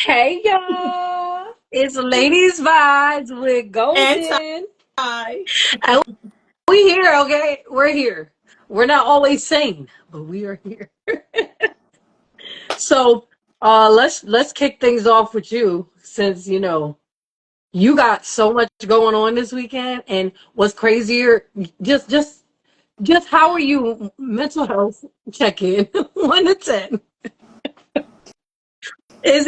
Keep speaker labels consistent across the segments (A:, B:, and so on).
A: Hey y'all, it's Ladies Vibez with
B: And
A: Golden.
B: Ty.
A: And we here, okay? We're here. We're not always sane, but we are here. So let's kick things off with you since you got so much going on this weekend and what's crazier, just just just how are you mental health check in 1 to 10. Is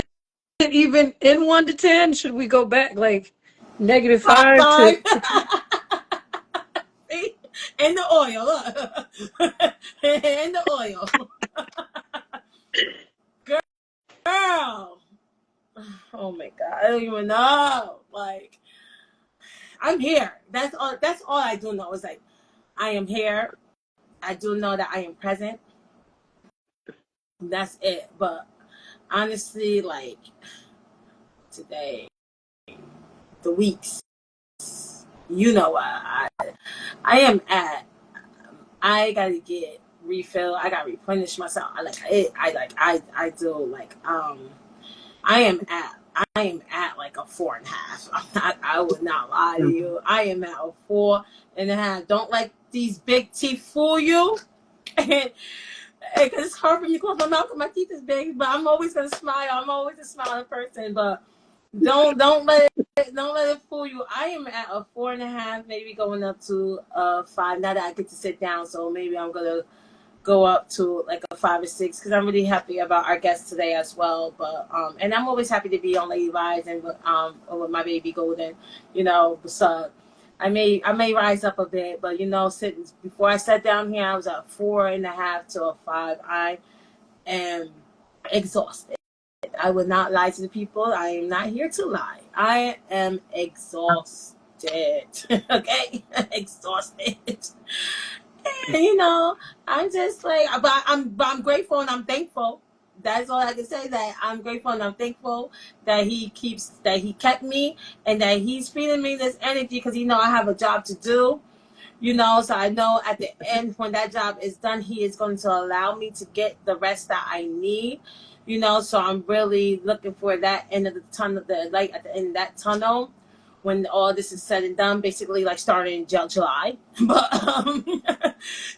A: it even in 1 to 10? Should we go back like negative five
B: Five.
A: to
B: See? And the oil. Look. And the oil. Girl. Oh my God. I don't even know. Like, I'm here. That's all I do know is like I am here. I do know that I am present. That's it. But honestly, like today, the weeks, I am at. I gotta get refill. I gotta replenish myself. I like it. I do like I am at like a 4.5. I would not lie to you. I am at a 4.5. Don't let these big teeth fool you. And it's hard for me to close my mouth because my teeth is big, but I'm always gonna smile. I'm always a smiling person, but don't let it fool you. I am at a 4.5, maybe going up to 5. Now that I get to sit down, so maybe I'm gonna go up to like a 5 or 6 because I'm really happy about our guest today as well. But and I'm always happy to be on Lady Vibez and with my baby Golden. So I may rise up a bit, but sitting before I sat down here, I was at 4.5 to a 5. I am exhausted. I would not lie to the people. I am not here to lie. I am exhausted. Okay, exhausted. And, I'm just like, but I'm grateful and I'm thankful. That's all I can say. That I'm grateful and I'm thankful that he kept me and that he's feeding me this energy because I have a job to do. So I know at the end when that job is done, he is going to allow me to get the rest that I need. So I'm really looking for that end of the tunnel, the light at the end of that tunnel when all this is said and done, basically like starting in July. But,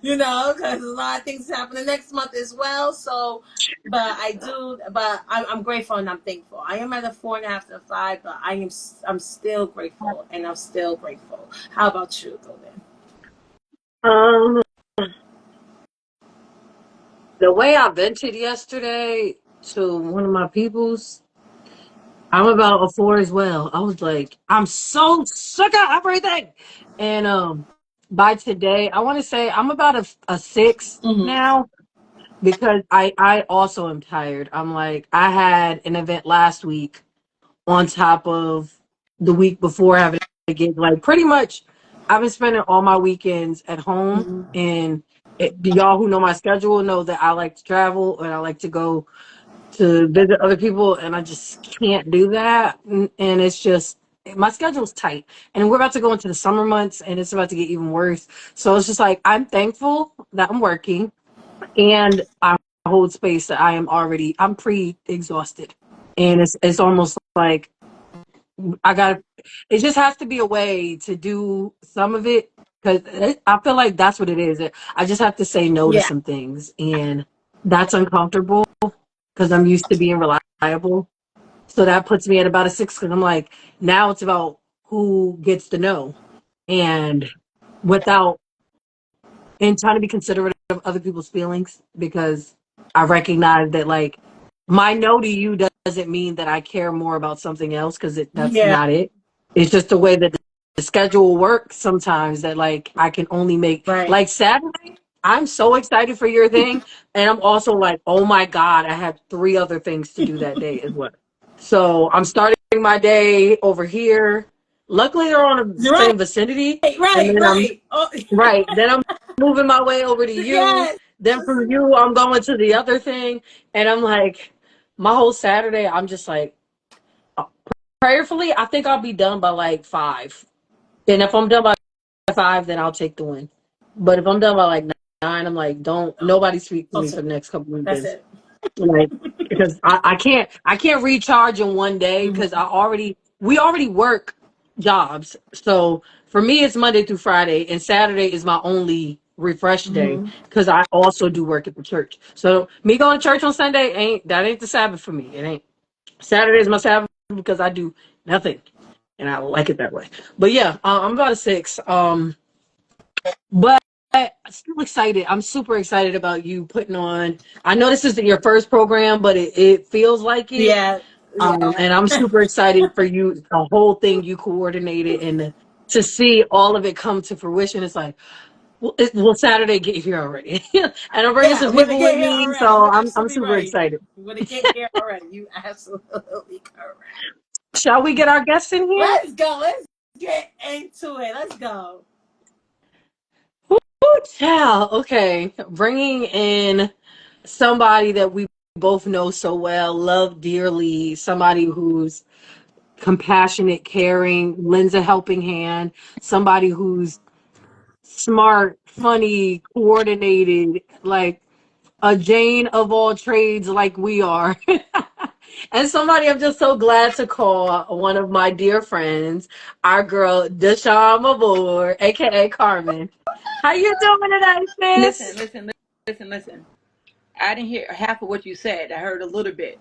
B: because a lot of things happen the next month as well. So, but I'm grateful and I'm thankful. I am at a 4.5 to a 5, but I'm still grateful and I'm still grateful. How about you, Golden?
A: um the way I vented yesterday to one of my peoples, I'm about a 4 as well. I was like, I'm so sick of everything. And by today, I want to say I'm about a 6
B: Mm-hmm.
A: now because I also am tired. I'm like, I had an event last week on top of the week before having to get like pretty much I've been spending all my weekends at home,
B: Mm-hmm.
A: and y'all who know my schedule know that I like to travel and I like to go to visit other people, and I just can't do that. And it's just my schedule's tight, and we're about to go into the summer months, and it's about to get even worse. So it's just like I'm thankful that I'm working, and I hold space that I'm pre-exhausted, and it's almost like I got. It just has to be a way to do some of it because I feel like that's what it is. I just have to say no to
B: Yeah.
A: some things, and that's uncomfortable because I'm used to being reliable. So that puts me at about a 6 because I'm like, now it's about who gets the no, and without and trying to be considerate of other people's feelings because I recognize that like my no to you doesn't mean that I care more about something else because that's
B: Yeah.
A: not it. It's just the way that the schedule works sometimes that like I can only make
B: Right.
A: like Saturday. I'm so excited for your thing, and I'm also like, oh my god, I have 3 other things to do that day as well. So I'm starting my day over here. Luckily, they're on the
B: Right.
A: same vicinity, and
B: Right.
A: then I'm
B: Right. Oh,
A: right. Then I'm moving my way over to you.
B: yes.
A: Then from you, I'm going to the other thing. And I'm like, my whole Saturday, I'm just like, prayerfully, I think I'll be done by like 5. And if I'm done by 5, then I'll take the win. But if I'm done by like 9, I'm like, don't,
B: Oh,
A: nobody speak to me
B: also,
A: for the next couple
B: that's
A: weekends.
B: it.
A: like because I can't recharge in one day because
B: Mhm.
A: we already work jobs. So for me, it's Monday through Friday, and Saturday is my only refresh day
B: Mhm.
A: because I also do work at the church. So me going to church on Sunday ain't the Sabbath for me. It ain't. Saturday is my Sabbath because I do nothing, and I like it that way. But yeah, I'm about a six. But I'm still excited. I'm super excited about you putting on. I know this isn't your first program, but it feels like it.
B: Yeah. Yeah.
A: And I'm super excited for you, the whole thing you coordinated, and to see all of it come to fruition. It's like, well, will Saturday get here already? And I'm bringing
B: Yeah,
A: some
B: when they
A: people with
B: get here
A: me,
B: already.
A: so
B: You're
A: I'm
B: absolutely
A: super
B: right.
A: excited.
B: When they get here already, you absolutely correct.
A: Shall we get our guests in here?
B: Let's go. Let's get into it. Let's go.
A: Ooh, child. Okay, bringing in somebody that we both know so well, love dearly, somebody who's compassionate, caring, lends a helping hand, somebody who's smart, funny, coordinated, like a Jane of all trades, like we are. And somebody I'm just so glad to call one of my dear friends, our girl Deshon Mvore, aka Carmen. How you doing today,
C: Listen,
A: sis?
C: listen, listen. I didn't hear half of what you said. I heard a little bit,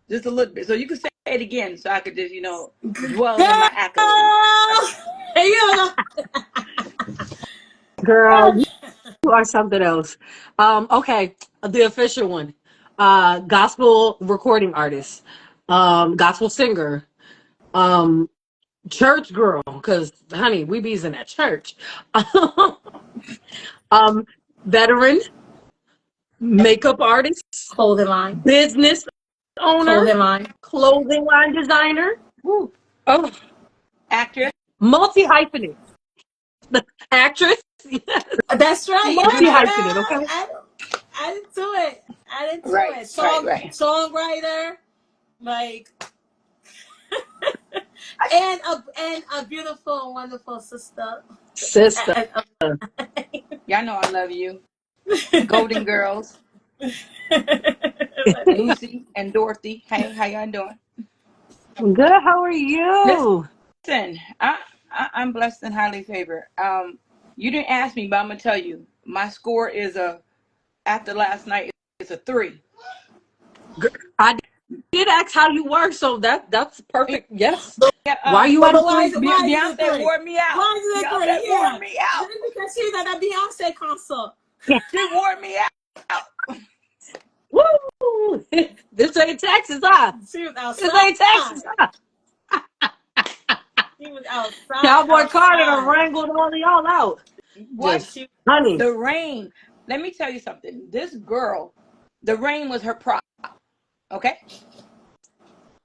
C: just a little bit. So you can say it again, so I could just, dwell in
B: Girl!
C: my accolades.
B: You know,
A: Girl, you are something else. Okay, the official one. Gospel recording artist, gospel singer, um, church girl, because honey, we bees in that church. um, veteran, makeup artist,
B: clothing line.
A: business owner,
B: Clothing line.
A: clothing line designer,
C: Woo.
A: oh,
C: Actress,
A: multi hyphenate, actress, yes,
B: That's right.
A: multi
C: dramatic.
A: hyphenate. Okay,
B: Add it to it. Add it to
C: Right,
B: it.
C: right, right.
B: Songwriter, like,
C: I,
B: and a beautiful, wonderful sister.
A: sister.
B: And-
C: y'all know I love you. Golden Girls,
A: Good.
C: Lucy and Dorothy. Hey, how y'all doing?
A: How are you?
C: Listen, I'm blessed and highly favored. You didn't ask me, but I'm gonna tell you. My score is after last night. It's a 3.
A: I did ask how you were, so that's perfect. Yes.
C: Yeah,
A: Why you
B: but
A: at a
B: why
A: three?
B: is it
C: Beyonce
B: three?
C: wore me out.
B: Why is it three?
C: Beyonce wore
B: Yeah,
C: me out.
B: because she's at a Beyonce concert.
A: Yeah.
C: She wore me out.
A: Woo! This ain't Texas, huh?
B: She was
A: This ain't Texas,
B: outside.
A: huh?
B: She was outside,
A: Cowboy Carter done
B: outside.
A: wrangled all of y'all out.
C: What?
A: Just
B: She
A: honey.
C: The rain. Let me tell you something. This girl, the rain was her prop. Okay?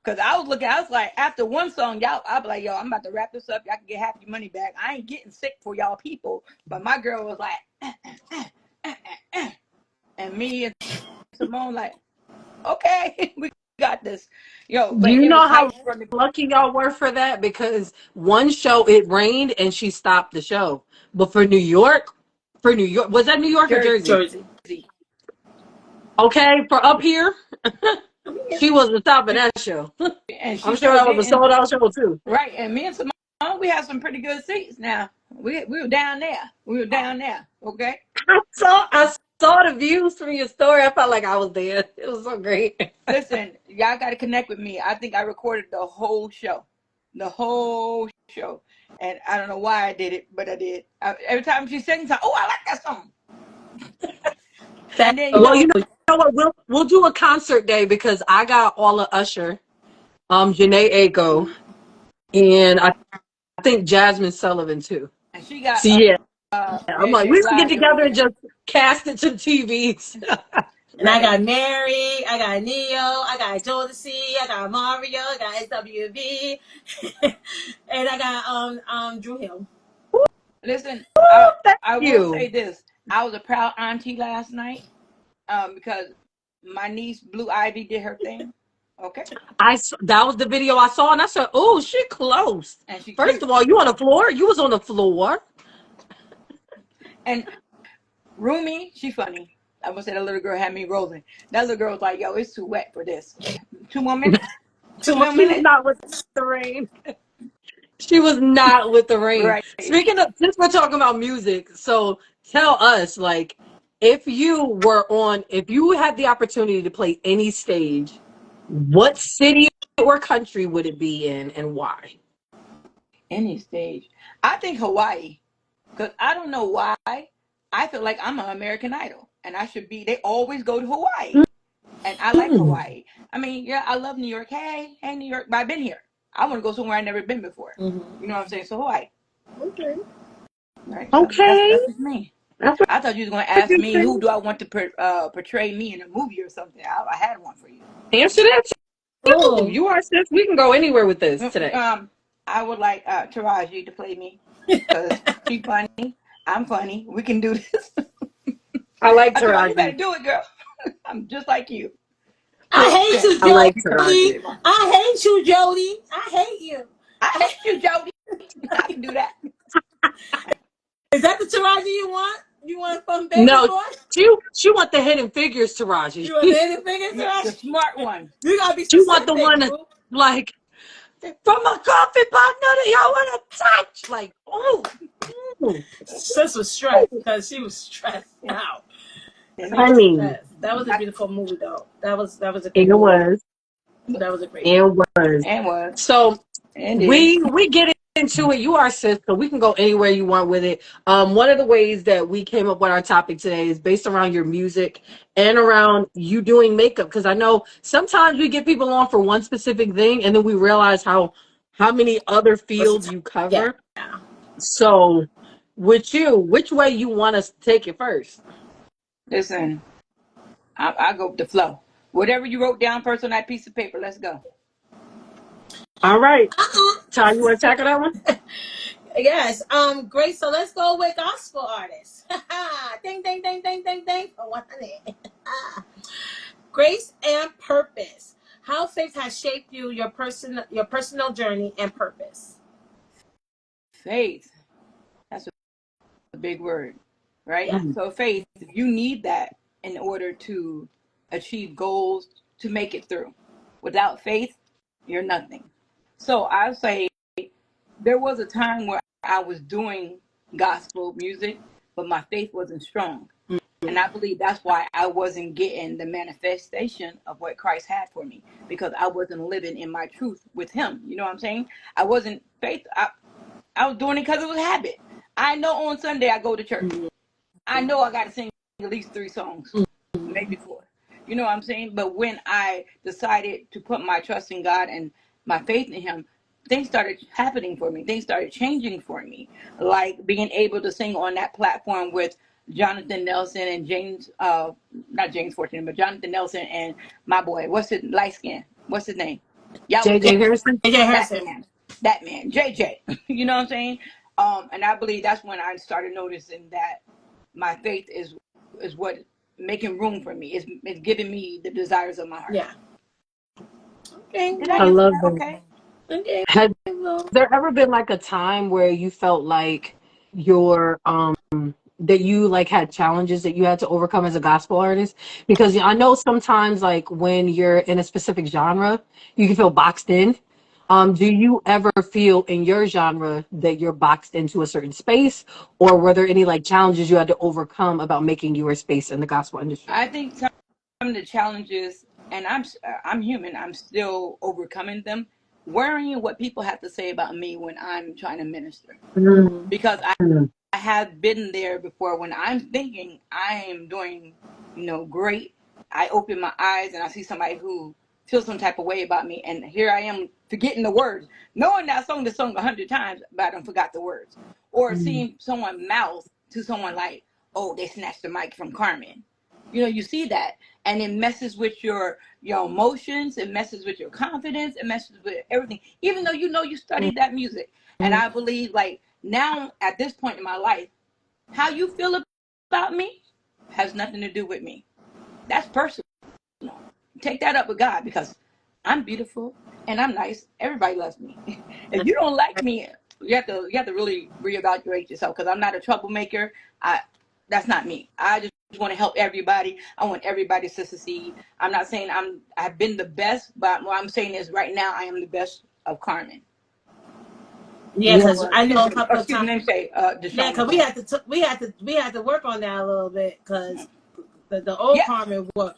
C: Because I was like, after one song, y'all, I'll be like, yo, I'm about to wrap this up. Y'all can get half your money back. I ain't getting sick for y'all people. But my girl was like, and me and Simone, like, okay, we got this. Yo, but
A: You
C: it was
A: know how
C: hype from the
A: lucky y'all were for that? Because one show it rained and she stopped the show. But for New York, was that New York or Jersey?
B: Jersey.
A: Okay, for up here,
B: Yeah.
A: she wasn't stopping that show.
C: And she
A: I'm sure
C: sure
A: that was a
C: didn't.
A: sold out show too.
C: Right. And me and Simone, we had some pretty good seats now. We were down there. We were down there. Okay.
A: I saw the views from your story. I felt like I was there. It was so great.
C: Listen, y'all got to connect with me. I think I recorded the whole show. The whole show. And I don't know why I did it, but I did. Every time she sang something, oh, I like that song.
B: That
C: And then,
A: Well, you know what? We'll do a concert day because I got all of Usher, Janae Aiko, and I think Jasmine Sullivan too.
C: and she got
A: So yeah, I'm
C: Mary
A: like,
C: J.
A: we should get
C: Blige over
A: together and
C: there.
A: just cast it to TVs.
B: and I
C: Right.
B: got Mary, I got Neo, I got Jodeci, I got Mario, I got SWV, and I got Drew Hill.
C: Listen,
A: Oh, thank
C: I will say
A: you.
C: this. I was a proud auntie last night because my niece, Blue Ivy, did her thing. Okay.
A: That was the video I saw, and I said, "Oh, she close."
C: And she
A: First
C: cute.
A: of all, you on the floor? You was on the floor.
C: And Rumi, she funny. I gonna say that little girl had me rolling. That little girl was like, "Yo, it's too wet for this." 2 more minutes. 2 more
A: She was
C: minutes.
A: not with the rain. She was not with the rain.
C: Right.
A: Speaking of, since we're talking about music, so tell us, like, if you had the opportunity to play any stage, what city or country would it be in and why?
C: Any stage. I think Hawaii, because I don't know why. I feel like I'm an American Idol, and I should be. They always go to Hawaii, and I like
A: Hmm.
C: Hawaii. I mean, yeah, I love New York. Hey, New York. But I've been here. I want to go somewhere I've never been before. You know what I'm saying? So Hawaii,
B: Okay.
C: right? So
A: Okay.
C: that's just me.
A: That's
C: I thought you was going to
A: a
C: ask
A: good
C: me who
A: thing.
C: do I want to portray me in a movie or something. I had one for you.
A: Answer that too.
B: Oh.
A: You are sis. We can go anywhere with this today.
C: I would like Taraji to play me because she's funny. I'm funny. We can do this.
A: I like
C: Taraji, you better
A: Taraji.
C: do it, girl. I'm just like you.
B: I hate
C: Yeah,
B: you,
A: I like
B: Jody.
A: Taraji.
B: I hate you, Jody. I hate you.
C: I hate you, Jody. I can do that.
B: Is that the Taraji you want? You want from Baby
A: No,
B: Boy?
A: she want the Hidden Figures Taraji.
B: You want the hidden figure
C: Yeah, the
B: Taraji?
C: smart one.
B: You gotta be
A: She want the
B: specific,
A: one
B: boo.
A: like from a coffee pot, none of y'all want to touch. Like, oh, mm,
B: Sis was stressed because she was stressed out.
C: And
B: She
A: I
B: was
A: mean,
B: stressed. That was a beautiful movie, though. That was a
A: it
B: great movie.
A: was,
B: That was a great
A: it
B: movie.
A: was.
C: and was
A: So
C: and is.
A: we get into it. You are sis, so we can go anywhere you want with it. One of the ways that we came up with our topic today is based around your music and around you doing makeup. Because I know sometimes we get people on for one specific thing, and then we realize how many other
B: What's the
A: fields
B: time?
A: you
B: Yeah.
A: cover. So, with you, which way you want us to take it first?
C: Listen, I go with the flow. Whatever you wrote down first on that piece of paper, let's go.
A: All right,
B: Uh-uh.
A: Ty, you want to tackle that one?
B: Yes. Great. So let's go with gospel artists. Ding, ding, ding, ding, ding, ding. For 100. Grace and purpose. How faith has shaped you, your personal journey and purpose.
C: Faith. That's a big word, right?
B: Yeah.
A: Mm,
C: So faith, you need that in order to achieve goals, to make it through. Without faith, you're nothing. So I say there was a time where I was doing gospel music, but my faith wasn't strong. And I believe that's why I wasn't getting the manifestation of what Christ had for me because I wasn't living in my truth with Him. You know what I'm saying? I wasn't faith. I was doing it because it was habit. I know on Sunday I go to church. I know I got to sing at least 3 songs, maybe 4. You know what I'm saying? But when I decided to put my trust in God and my faith in Him, things started happening for me. Things started changing for me. Like being able to sing on that platform with Jonathan Nelson and James, not James 14, but Jonathan Nelson and my boy, what's his light skin? What's his name? Y'all would
A: JJ
C: think
A: Harrison.
B: AJ
C: that
B: Harrison.
C: man, that man, JJ. You know what I'm saying? And I believe that's when I started noticing that my faith is what making room for me. It's giving me the desires of my heart.
B: Yeah. Okay.
C: Did I
A: I
B: Well.
C: answer
A: love
C: that?
A: that.
C: Okay.
B: Okay.
A: Has
B: Well.
A: there ever been like a time where you felt like your that you like had challenges that you had to overcome as a gospel artist? Because I know sometimes like when you're in a specific genre, you can feel boxed in. Do you ever feel in your genre that you're boxed into a certain space, or were there any like challenges you had to overcome about making your space in the gospel industry?
C: I think some of the challenges, and I'm human. I'm still overcoming them. Worrying what people have to say about me when I'm trying to minister,
A: Mm,
C: because
A: mm,
C: I have been there before when I'm thinking I am doing, great. I open my eyes and I see somebody who feels some type of way about me, and here I am forgetting the words, knowing that I sung the song 100 times, but I don't forgot the words. Or
A: mm,
C: seeing someone mouth to someone like, "Oh, they snatched the mic from Carmen." You see that, and it messes with your emotions. It messes with your confidence. It messes with everything. Even though you studied that music, and
A: mm.
C: I believe like now at this point in my life, how you feel about me has nothing to do with me. That's personal. Take that up with God because I'm beautiful and I'm nice. Everybody loves me. If you don't like me, you have to really reevaluate yourself because I'm not a troublemaker. I That's not me. I just want to help everybody. I want everybody to succeed. I'm not saying I've been the best, but what I'm saying is right now I am the best of Carmen.
B: Yeah,
A: Yeah.
B: because I know a couple of
C: Excuse me,
B: times.
C: let me say
B: Yeah,
C: Deshon
B: because
C: Mvore.
B: we had to work on that a little bit because the old
C: Yes.
B: Carmen was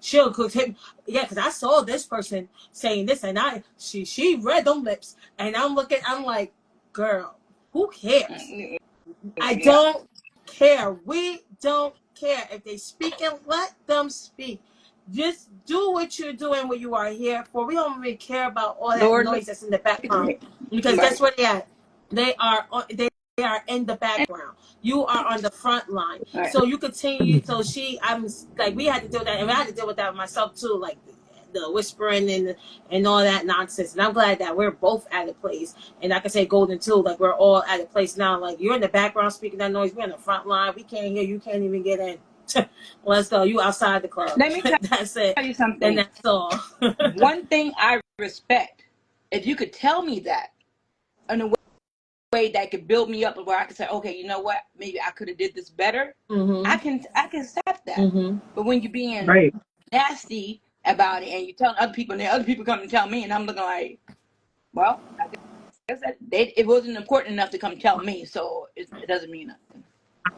B: she'll cook him. Yeah, because I saw this person saying this, and she read them lips, and I'm like, girl, who cares? I
C: Yeah.
B: don't care. We don't care if they speak and let them speak. Just do what you're doing, what you are here for. We don't really care about all that
C: Lord, look
B: noise that's in the
C: at
B: background
C: me.
B: because
C: Right.
B: guess where they at? They are in the background. You are on the front line.
C: Right.
B: So you continue. So I'm like, we had to deal with that, and I had to deal with that myself too, like the whispering and all that nonsense. And I'm glad that we're both at a place. And like I say, Golden too, like we're all at a place now. Like you're in the background speaking that noise. We're in the front line. We can't hear. You can't even get in. Let's go. You outside the club.
C: Let me tell
B: That's it.
C: you
B: And
C: something.
B: that's all.
C: One thing I respect, if you could tell me that in a way that could build me up, where I could say, okay, you know what, maybe I could have did this better.
B: Mm-hmm.
C: I can accept that.
B: Mm-hmm.
C: But when you're being
A: Right.
C: nasty about it and you're telling other people, and then other people come and tell me, and I'm looking like, well, I guess it wasn't important enough to come tell me, so it doesn't mean nothing.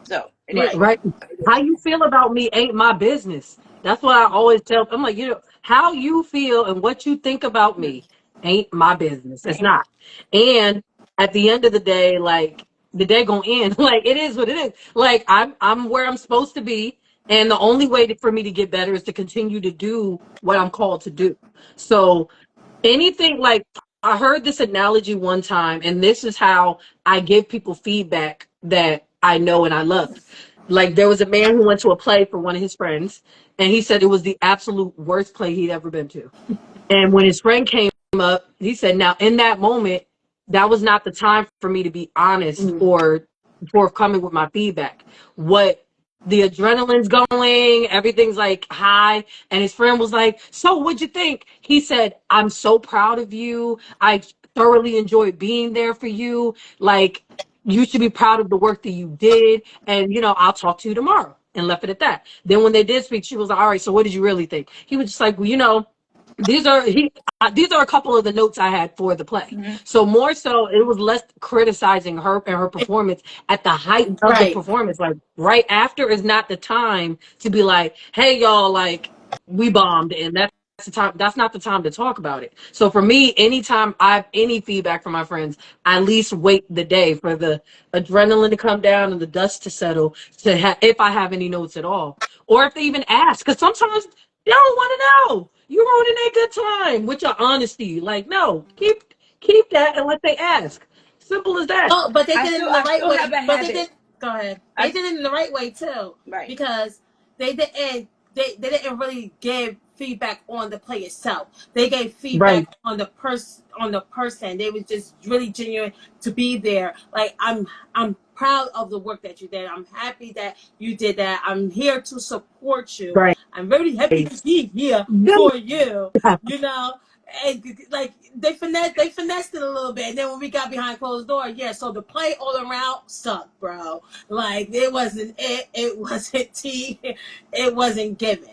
C: So it is
B: Right.
C: what
A: Right.
C: it
A: How
C: is.
A: you feel about me ain't my business. That's what I always tell. I'm like, how you feel and what you think about me ain't my business. It's
C: Right.
A: not. And at the end of the day, like the day gonna end. Like it is what it is. Like I'm where I'm supposed to be, and the only way for me to get better is to continue to do what I'm called to do. So anything like I heard this analogy one time, and this is how I give people feedback that I know and I love. Like there was a man who went to a play for one of his friends, and he said it was the absolute worst play he'd ever been to. And when his friend came up, he said, now in that moment, that was not the time for me to be honest
B: Mm-hmm.
A: or forthcoming with my feedback. What the adrenaline's going, everything's like high. And his friend was like, so what'd you think? He said, I'm so proud of you. I thoroughly enjoyed being there for you. Like, you should be proud of the work that you did. And, I'll talk to you tomorrow. And left it at that. Then when they did speak, she was like, all right, so what did you really think? He was just like, well, these are a couple of the notes I had for the play.
C: Mm-hmm.
A: So more so, it was less criticizing her and her performance at the height of the
B: Right.
A: performance. Like right after is not the time to be like, "Hey y'all, like we bombed," and that's the time. That's not the time to talk about it. So for me, anytime I have any feedback from my friends, I at least wait the day for the adrenaline to come down and the dust to settle if I have any notes at all, or if they even ask, because sometimes they don't want to know. You ruining a good time with your honesty. Like, no, keep that and let they ask. Simple as that.
B: Oh, but they did it in the
C: I
B: right
C: still have
B: way.
C: a
B: But they
C: habit.
B: did. Go ahead. They
C: I
B: did it in the right way too,
C: right.
B: because they didn't. They didn't really give feedback on the play itself. They gave
A: Right.
B: feedback on the person. They was just really genuine to be there. Like I'm proud of the work that you did. I'm happy that you did that. I'm here to support you.
A: Right.
B: I'm very happy to be here
A: Good.
B: for you. You know, and like they finessed it a little bit, and then when we got behind closed door, yeah. So the play all around sucked, bro. Like it wasn't tea, it wasn't given,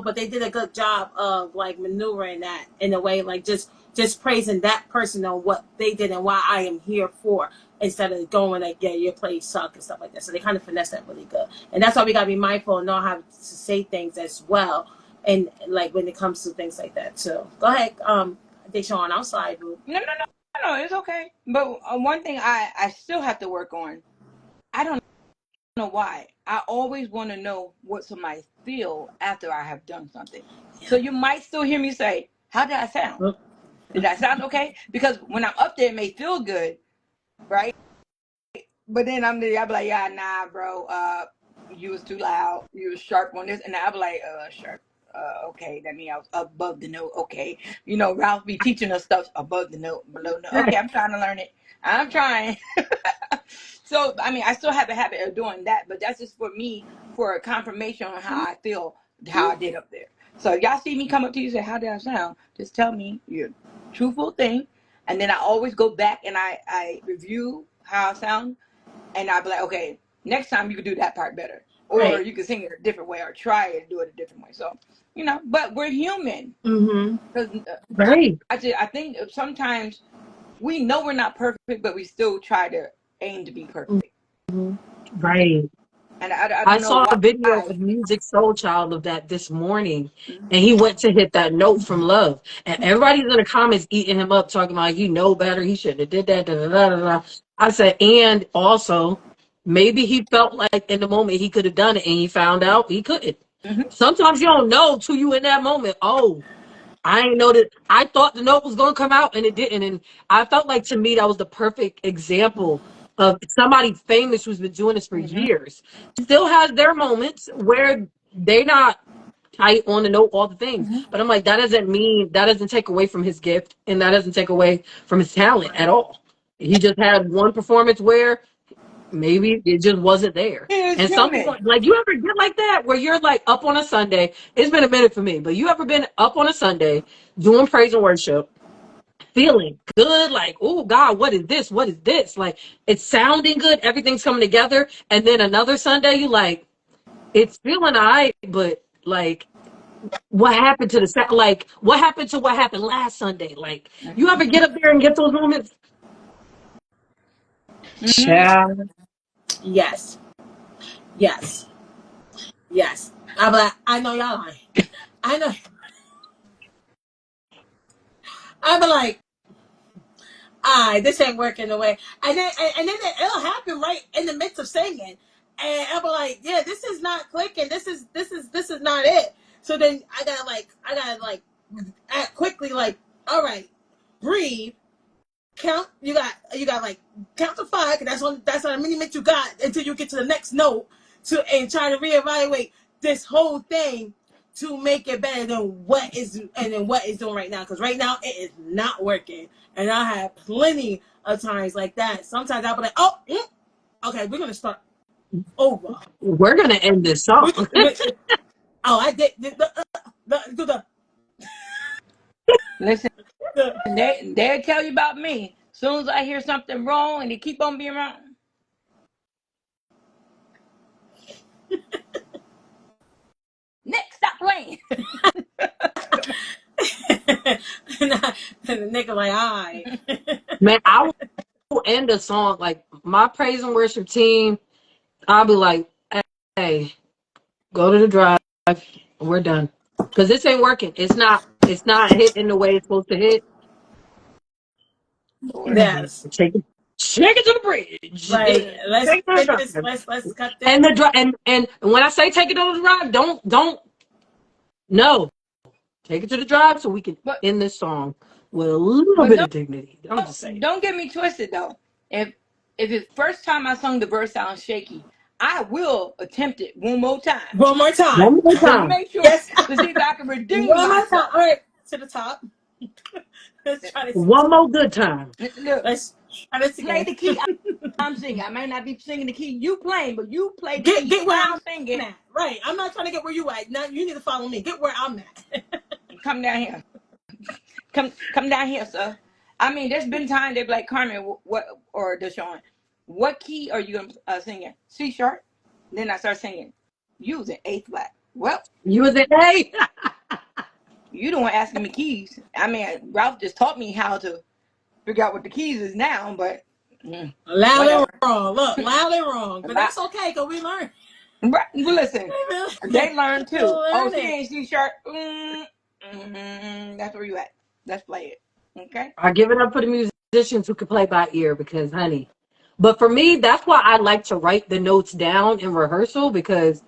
B: But they did a good job of like maneuvering that in a way, like just praising that person on what they did and why I am here for, instead of going like, yeah, your play sucked and stuff like that. So they kind of finessed that really good, and that's why we gotta be mindful and know how to say things as well, and like when it comes to things like that too. Go ahead, Deshon, outside, boo.
C: No, no, no, no. It's okay. But one thing I still have to work on. I don't know why. I always want to know what somebody feel after I have done something. So you might still hear me say, "How did I sound? Did I sound okay?" Because when I'm up there, it may feel good, right? But then I'll be like, "Yeah, nah, bro. You was too loud. You was sharp on this," and I'll be like, sharp. Okay, that means I was above the note. Okay, Ralph be teaching us stuff above the note, below the note. Okay, I'm trying to learn it. I'm trying. So, I mean, I still have a habit of doing that, but that's just for me, for a confirmation on how I feel, how I did up there. So if y'all see me come up to you and say, how did I sound? Just tell me your truthful thing. And then I always go back and I review how I sound. And I'll be like, okay, next time you can do that part better. or
B: Right.
C: you can sing it a different way or try and do it a different way. So, but we're human.
B: Mm-hmm.
C: Because
A: Right.
C: I think sometimes we know we're not perfect, but we still try to aim to be perfect.
B: Mm-hmm.
A: Right.
C: And I
A: I
C: don't know
A: saw a video
C: why.
A: of Music Soul Child of that this morning,
C: Mhm.
A: and he went to hit that note from Love, and everybody's in the comments eating him up, talking about he know better, he shouldn't have did that. Da, da, da, da, da. I said, and also maybe he felt like in the moment he could have done it, and he found out he couldn't.
C: Mhm.
A: Sometimes you don't know till you in that moment. Oh, I ain't know that. I thought the note was gonna come out and it didn't. And I felt like to me that was the perfect example of somebody famous who's been doing this for
C: Mhm.
A: years. Still has their moments where they not tight on the note, all the things.
C: Mhm.
A: But I'm like, that doesn't take away from his gift and that doesn't take away from his talent at all. He just had one performance where maybe it just wasn't there.
C: He is
A: And some people,
C: human.
A: like, you ever get like that where you're like up on a Sunday? It's been a minute for me, but you ever been up on a Sunday doing praise and worship, feeling good, like, oh God, what is this? What is this? Like, it's sounding good, everything's coming together, and then another Sunday, you like, it's feeling all right, but like, what happened to like, what happened to what happened last Sunday? Like, you ever get up there and get those moments?
C: Mhm.
A: Child.
B: Yes. Yes. Yes. I'm like, I know y'all lying. I know. I'm like, this ain't working the way. And then it'll happen right in the midst of singing, and I'm like, yeah, this is not clicking. This is not it. So then I gotta act quickly, like, all right, breathe, count. You got like count to five, because that's how many minutes you got until you get to the next note and try to reevaluate this whole thing to make it better than what is doing right now. Because right now it is not working, and I have plenty of times like that. Sometimes I'll be like, oh, okay, we're gonna start over.
A: We're gonna end this song.
B: Oh, I did the
C: Listen,
B: the
C: they'll tell you about me. As soon as I hear something wrong and they keep on being wrong, next, stop playing.
B: and the nigga like, all right.
A: Man, I will end a song like my praise and worship team. I'll be like, hey, go to the drive. We're done. Because this ain't working. It's not hitting the way it's supposed to hit.
C: Lord.
B: Yes.
A: Take it to the bridge.
B: Like, let's
A: Take it to the
B: get this.
A: drive.
B: Let's cut this.
A: And the drive and when I say take it to the drive, don't no. Take it to the drive so we can
C: But
A: end this song with a little
C: but
A: bit
C: don't
A: of dignity. I'm just saying.
C: don't get me twisted though. If it's first time I sung the verse sounds shaky, I will attempt it one more time
B: One more time.
A: One more
C: to
A: time.
C: make sure
B: Yes.
C: to see if I can redeem
B: One more time.
C: myself.
B: All right. To the top. Let's try this.
A: One more good time.
C: Look,
B: Let's try this
C: play
B: again.
C: the key I'm singing. I may not be singing the key you playing, but you play the
B: Get
C: key
B: get where
C: I'm
B: I'm
C: singing.
B: at. Right. I'm not trying to get where you at. Now you need to follow me. Get where I'm at.
C: Come down here. Come down here, sir. I mean, there's been time they be like, Carmen, what or Deshon, what key are you singing? C sharp. Then I start singing. You was in A flat. Well,
A: You was an A.
C: you the one asking me keys. I mean, Ralph just taught me how to figure out what the keys is now, but
B: Loud and
C: whatever.
B: wrong. Look, loud and wrong. But
C: But
B: that's okay, because we learn.
C: well, listen, they learn
B: We'll
C: too. Oh,
B: learn
C: she
B: it.
C: ain't C sharp. That's where you at. Let's play it. Okay.
A: I give it up for the musicians who can play by ear because, honey. But for me, that's why I like to write the notes down in rehearsal because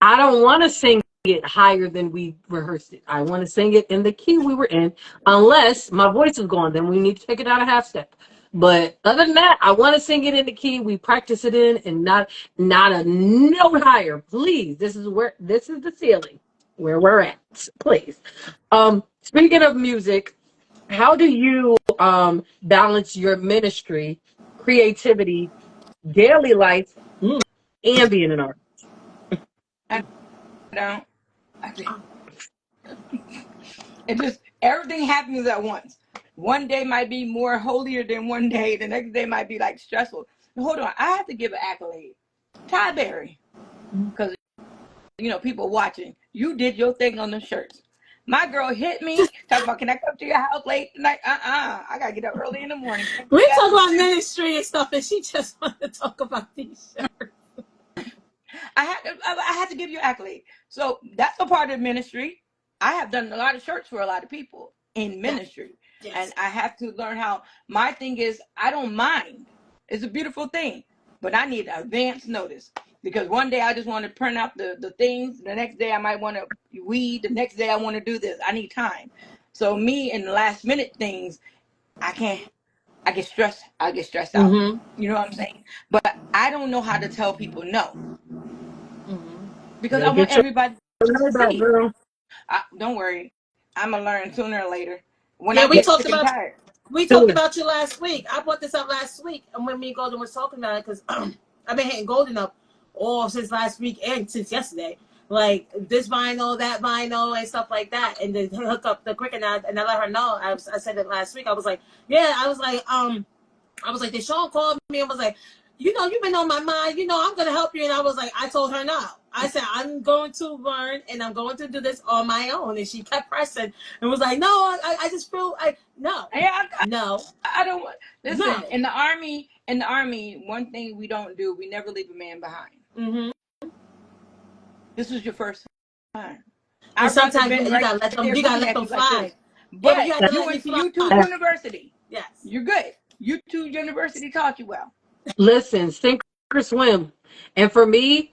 A: I don't want to sing it higher than we rehearsed it. I want to sing it in the key we were in, unless my voice is gone. Then we need to take it down a half step. But other than that, I want to sing it in the key we practice it in, and not a note higher. Please, this is the ceiling where we're at. Please. Speaking of music, how do you balance your ministry, creativity, daily life,
B: Mm.
A: and being an artist?
C: I don't. I think it just everything happens at once. One day might be more holier than one day. The next day might be like stressful. Hold on, I have to give an accolade. Ty Berry, because people watching. You did your thing on the shirts. My girl hit me, talk about, can I come to your house late tonight? I gotta get up early in the morning. Can't do
B: We
C: that.
B: talk about ministry and stuff, and she just wanted to talk about these shirts.
C: I had to give you accolade. So that's a part of ministry. I have done a lot of shirts for a lot of people in ministry.
B: Yes.
C: And I have to learn how my thing is I don't mind. It's a beautiful thing. But I need advance notice. Because one day I just want to print out the things. The next day I might want to weed. The next day I want to do this. I need time. So me in the last minute things, I can't. I get stressed. I get stressed out. You know what I'm saying? But I don't know how to tell people no. Because I want everybody to succeed. Don't worry. I'm going to learn sooner or later. When I
B: we
C: get
B: talked
C: sick and
B: about
C: tired.
B: you last week. I brought this up last week, and when me and Golden was talking about it, because I've been hitting Golden up all since last week and since yesterday. Like this vinyl, that vinyl, and stuff like that, and then hook up the quick, and I let her know. I said it last week. I was like, Deshon called me and was like, you've been on my mind. I'm going to help you. And I was like, I told her no. I said, I'm going to learn and I'm going to do this on my own. And she kept pressing and was like, no, I just feel no.
C: Yeah,
B: no.
C: I don't want. Listen,
B: no.
C: in the army, one thing we don't do, we never leave a man behind. This was your first time.
B: And sometimes you gotta let them fly.
C: But you went to YouTube University.
B: Yes.
C: You're good. YouTube University taught you well.
A: Listen, sink or swim. And for me,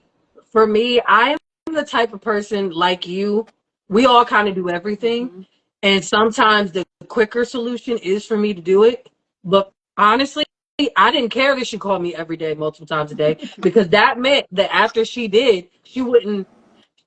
A: I'm the type of person like you. We all kind of do everything. And sometimes the quicker solution is for me to do it. But honestly, I didn't care that she called me every day, multiple times a day, because that meant that after she did,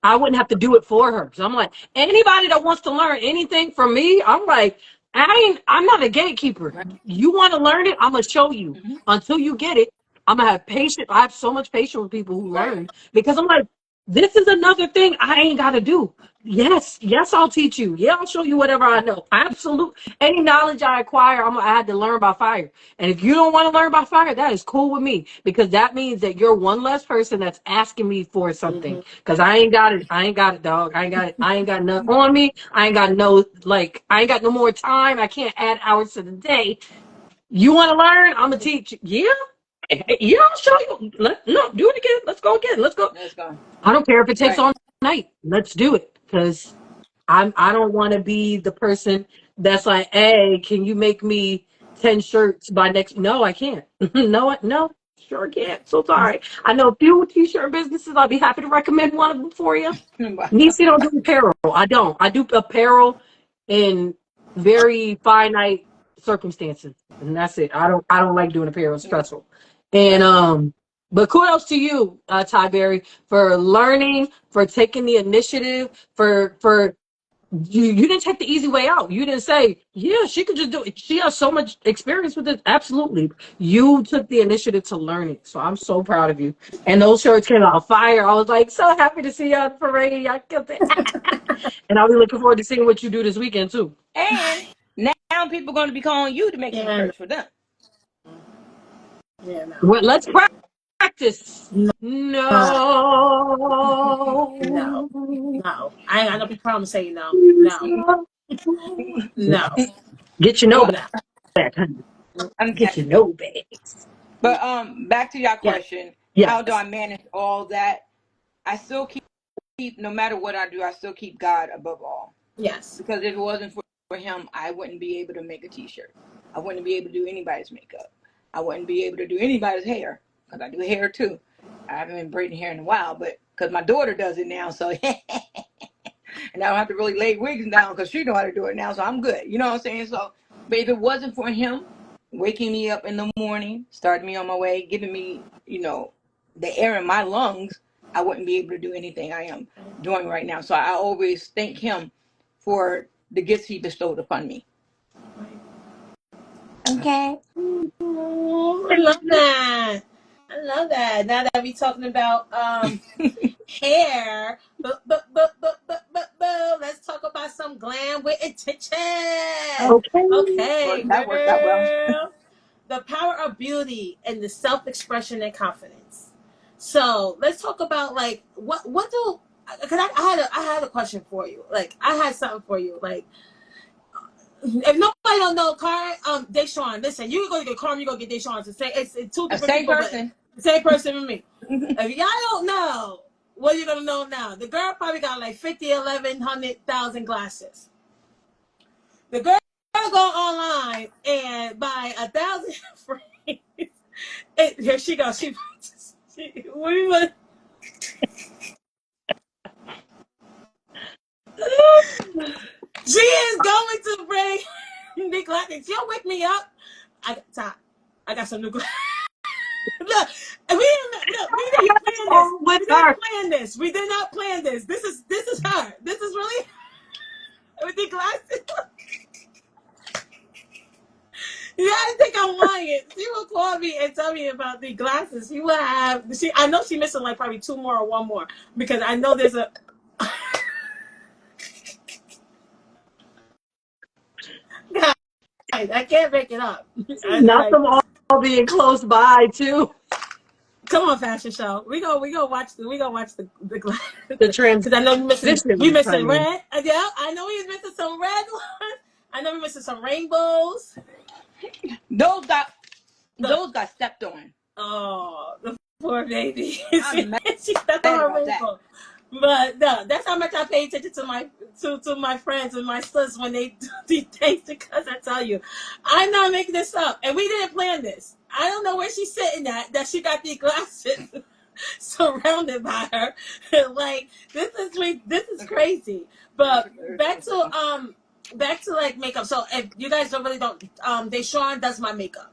A: I wouldn't have to do it for her. So I'm like, anybody that wants to learn anything from me, I'm like, I'm not a gatekeeper.
C: Right.
A: You want to learn it, I'm gonna show you. Until you get it, I'm gonna have patience. I have so much patience with people who learn, because I'm like, this is another thing I ain't gotta do. Yes, I'll teach you. Yeah, I'll show you whatever I know. Absolutely. Any knowledge I acquire, I had to learn by fire. And if you don't want to learn by fire, that is cool with me, because that means that you're one less person that's asking me for something. Because I ain't got it, dog. I ain't got nothing on me. I ain't got no more time. I can't add hours to the day. You want to learn? I'm gonna teach you. Yeah, I'll show you. No, do it again. Let's go again. Let's go. I don't care if it takes all night. Let's do it. Because I don't want to be the person that's like, hey, can you make me 10 shirts by next? No, I can't. No, sure can't. So sorry. I know a few t-shirt businesses. I'll be happy to recommend one of them for you. Nisi don't do apparel. I don't. I do apparel in very finite circumstances, and that's it. I don't like doing apparel. It's stressful. And but kudos to you, Ty Berry, for learning, for taking the initiative, for you didn't take the easy way out. You didn't say, yeah, she could just do it. She has so much experience with it. Absolutely. You took the initiative to learn it. So I'm so proud of you. And those shirts came out fire. I was like, so happy to see you on the parade. I killed it. And I'll be looking forward to seeing what you do this weekend too.
C: And now people are going to be calling you to make some shirts for them.
B: Yeah, no.
A: Well, let's practice. No.
B: I ain't got no problem saying no. No.
A: Get your know back, honey. Get your know back.
C: But back to your question.
A: Yes.
C: How do I manage all that? I still keep, no matter what I do, I still keep God above all.
B: Yes.
C: Because if it wasn't for him, I wouldn't be able to make a t-shirt. I wouldn't be able to do anybody's makeup. I wouldn't be able to do anybody's hair, because I do hair too. I haven't been braiding hair in a while, but because my daughter does it now, so and I don't have to really lay wigs down because she know how to do it now, so I'm good. You know what I'm saying? So, but if it wasn't for him waking me up in the morning, starting me on my way, giving me, the air in my lungs, I wouldn't be able to do anything I am doing right now. So I always thank him for the gifts he bestowed upon me. Okay.
B: I love that. Now that we're talking about hair, let's talk about some glam with intention. Okay,
C: That worked out well.
B: The power of beauty and the self-expression and confidence. So let's talk about what do because I had a question for you. Like, I had something for you. Like, if nobody don't know Deshon, listen, you go to get Carmen, you go get Deshon. It's two different
C: Same
B: people,
C: person.
B: but the same person with me. If y'all don't know, what are you gonna know now? The girl probably got like 50, 1,100,000 glasses. The girl go online and buy 1,000 frames. Here she goes. What do you want? She is going to bring the glasses. She'll wake me up. I got some new glasses. Look, we didn't plan this.
A: With
B: We
A: her.
B: didn't plan this. We did not plan this. This is her. This is really with the glasses. Yeah, I think I'm lying. She will call me and tell me about the glasses. She will have. I know she missing like probably 2 more or 1 more because I know there's a. God, I can't make it up.
A: Not them all being close by too.
B: Come on, fashion show. We go watch the
A: The
B: because I know we
A: transition.
B: missing red. Yeah, I know he's missing some red ones. I know we're missing some rainbows.
C: Those got stepped on.
B: Oh, the poor baby.
C: I'm mad
B: She stepped on her
C: about that.
B: rainbow. But no, that's how much I pay attention to my friends and my sisters when they do these things, because I tell you, I'm not making this up. And we didn't plan this. I don't know where she's sitting at that she got these glasses surrounded by her. Like, this is crazy. But back to like makeup. So if you guys don't Deshon does my makeup.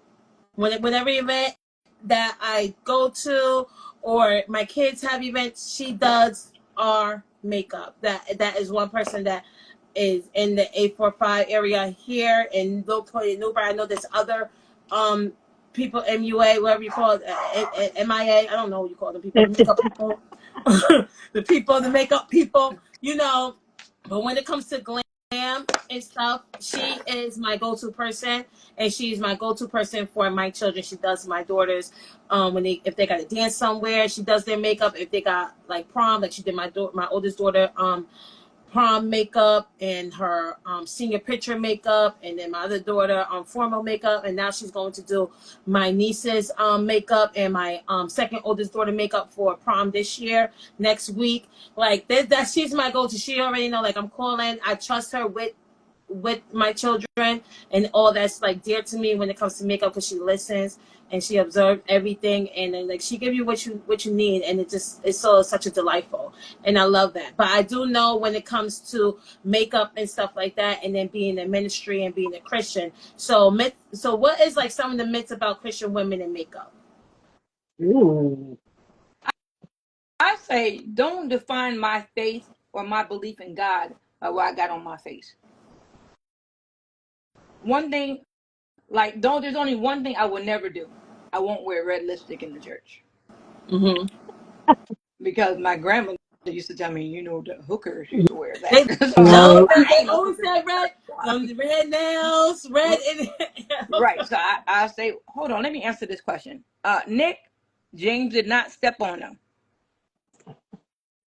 B: Whenever event that I go to or my kids have events, she does our makeup. That is one person that is in the 845 area here in Newport. I know there's other people, MUA, whatever you call it, MIA. I don't know what you call them people, the makeup people, the makeup people, you know. But when it comes to glam and stuff, she is my go-to person, and she's my go-to person for my children. She does my daughters if they got to dance somewhere, she does their makeup. If they got like prom, like she did my oldest daughter prom makeup and her senior picture makeup, and then my other daughter formal makeup, and now she's going to do my niece's makeup and my second oldest daughter makeup for prom this year next week. Like that she's my go-to. She already know, like, I'm calling. I trust her with my children and all that's like dear to me when it comes to makeup, because she listens and she observed everything, and then like she give you what you need, and it's so such a delightful, and I love that. But I do know when it comes to makeup and stuff like that, and then being in ministry and being a Christian. So what is like some of the myths about Christian women in makeup?
A: Ooh.
C: I say, don't define my faith or my belief in God by what I got on my face. One thing, like, there's only one thing I will never do. I won't wear red lipstick in the church.
B: Mm-hmm.
C: Because my grandmother used to tell me, the hookers used to wear
B: They
C: that. So
A: Right.
B: they
C: ain't no
B: always
C: hooker.
B: said red, red nails, red in
C: Right. So I say, hold on, let me answer this question. Nick, James did not step on them.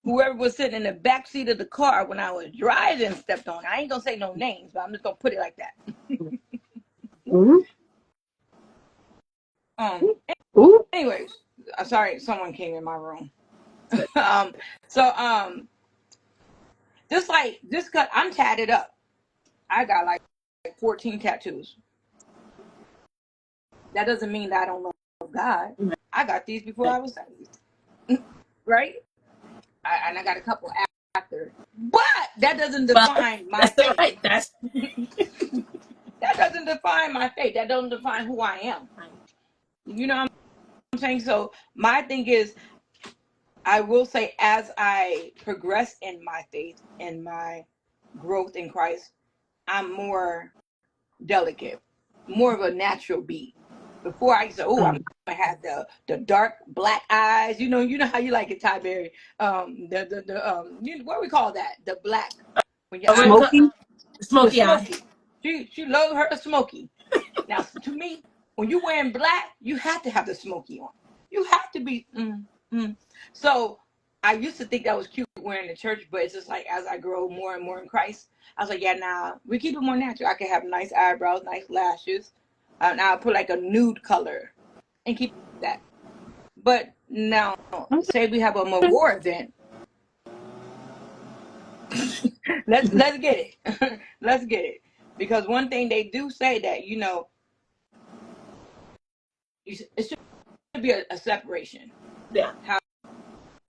C: Whoever was sitting in the back seat of the car when I was driving stepped on. I ain't gonna say no names, but I'm just gonna put it like that.
A: Ooh.
C: Um.
A: Ooh.
C: Anyways, sorry, someone came in my room. So just like this cut, I'm tatted up. I got like 14 tattoos. That doesn't mean that I don't love God. I got these before I was saved, right? And I got a couple after, but that doesn't define my
B: that's
C: faith.
B: right. That's
C: That doesn't define my faith. That doesn't define who I am. You know what I'm saying? So my thing is, I will say, as I progress in my faith and my growth in Christ, I'm more delicate, more of a natural being. Before I used to, I'm gonna have the dark black eyes. You know how you like it, Ty Berry. What we call that? The black, when your eyes,
A: Smoky.
C: the
B: smoky eye.
C: smoky. She loves her smoky. Now, to me, when you're wearing black, you have to have the smoky on. You have to be. So I used to think that was cute wearing the church, but it's just like as I grow more and more in Christ, I was like, yeah, nah, we keep it more natural. I can have nice eyebrows, nice lashes, and I'll put like a nude color and keep that. But now, say we have a Mvore event, let's get it, let's get it, because one thing they do say that it should be a separation.
B: Yeah.
C: How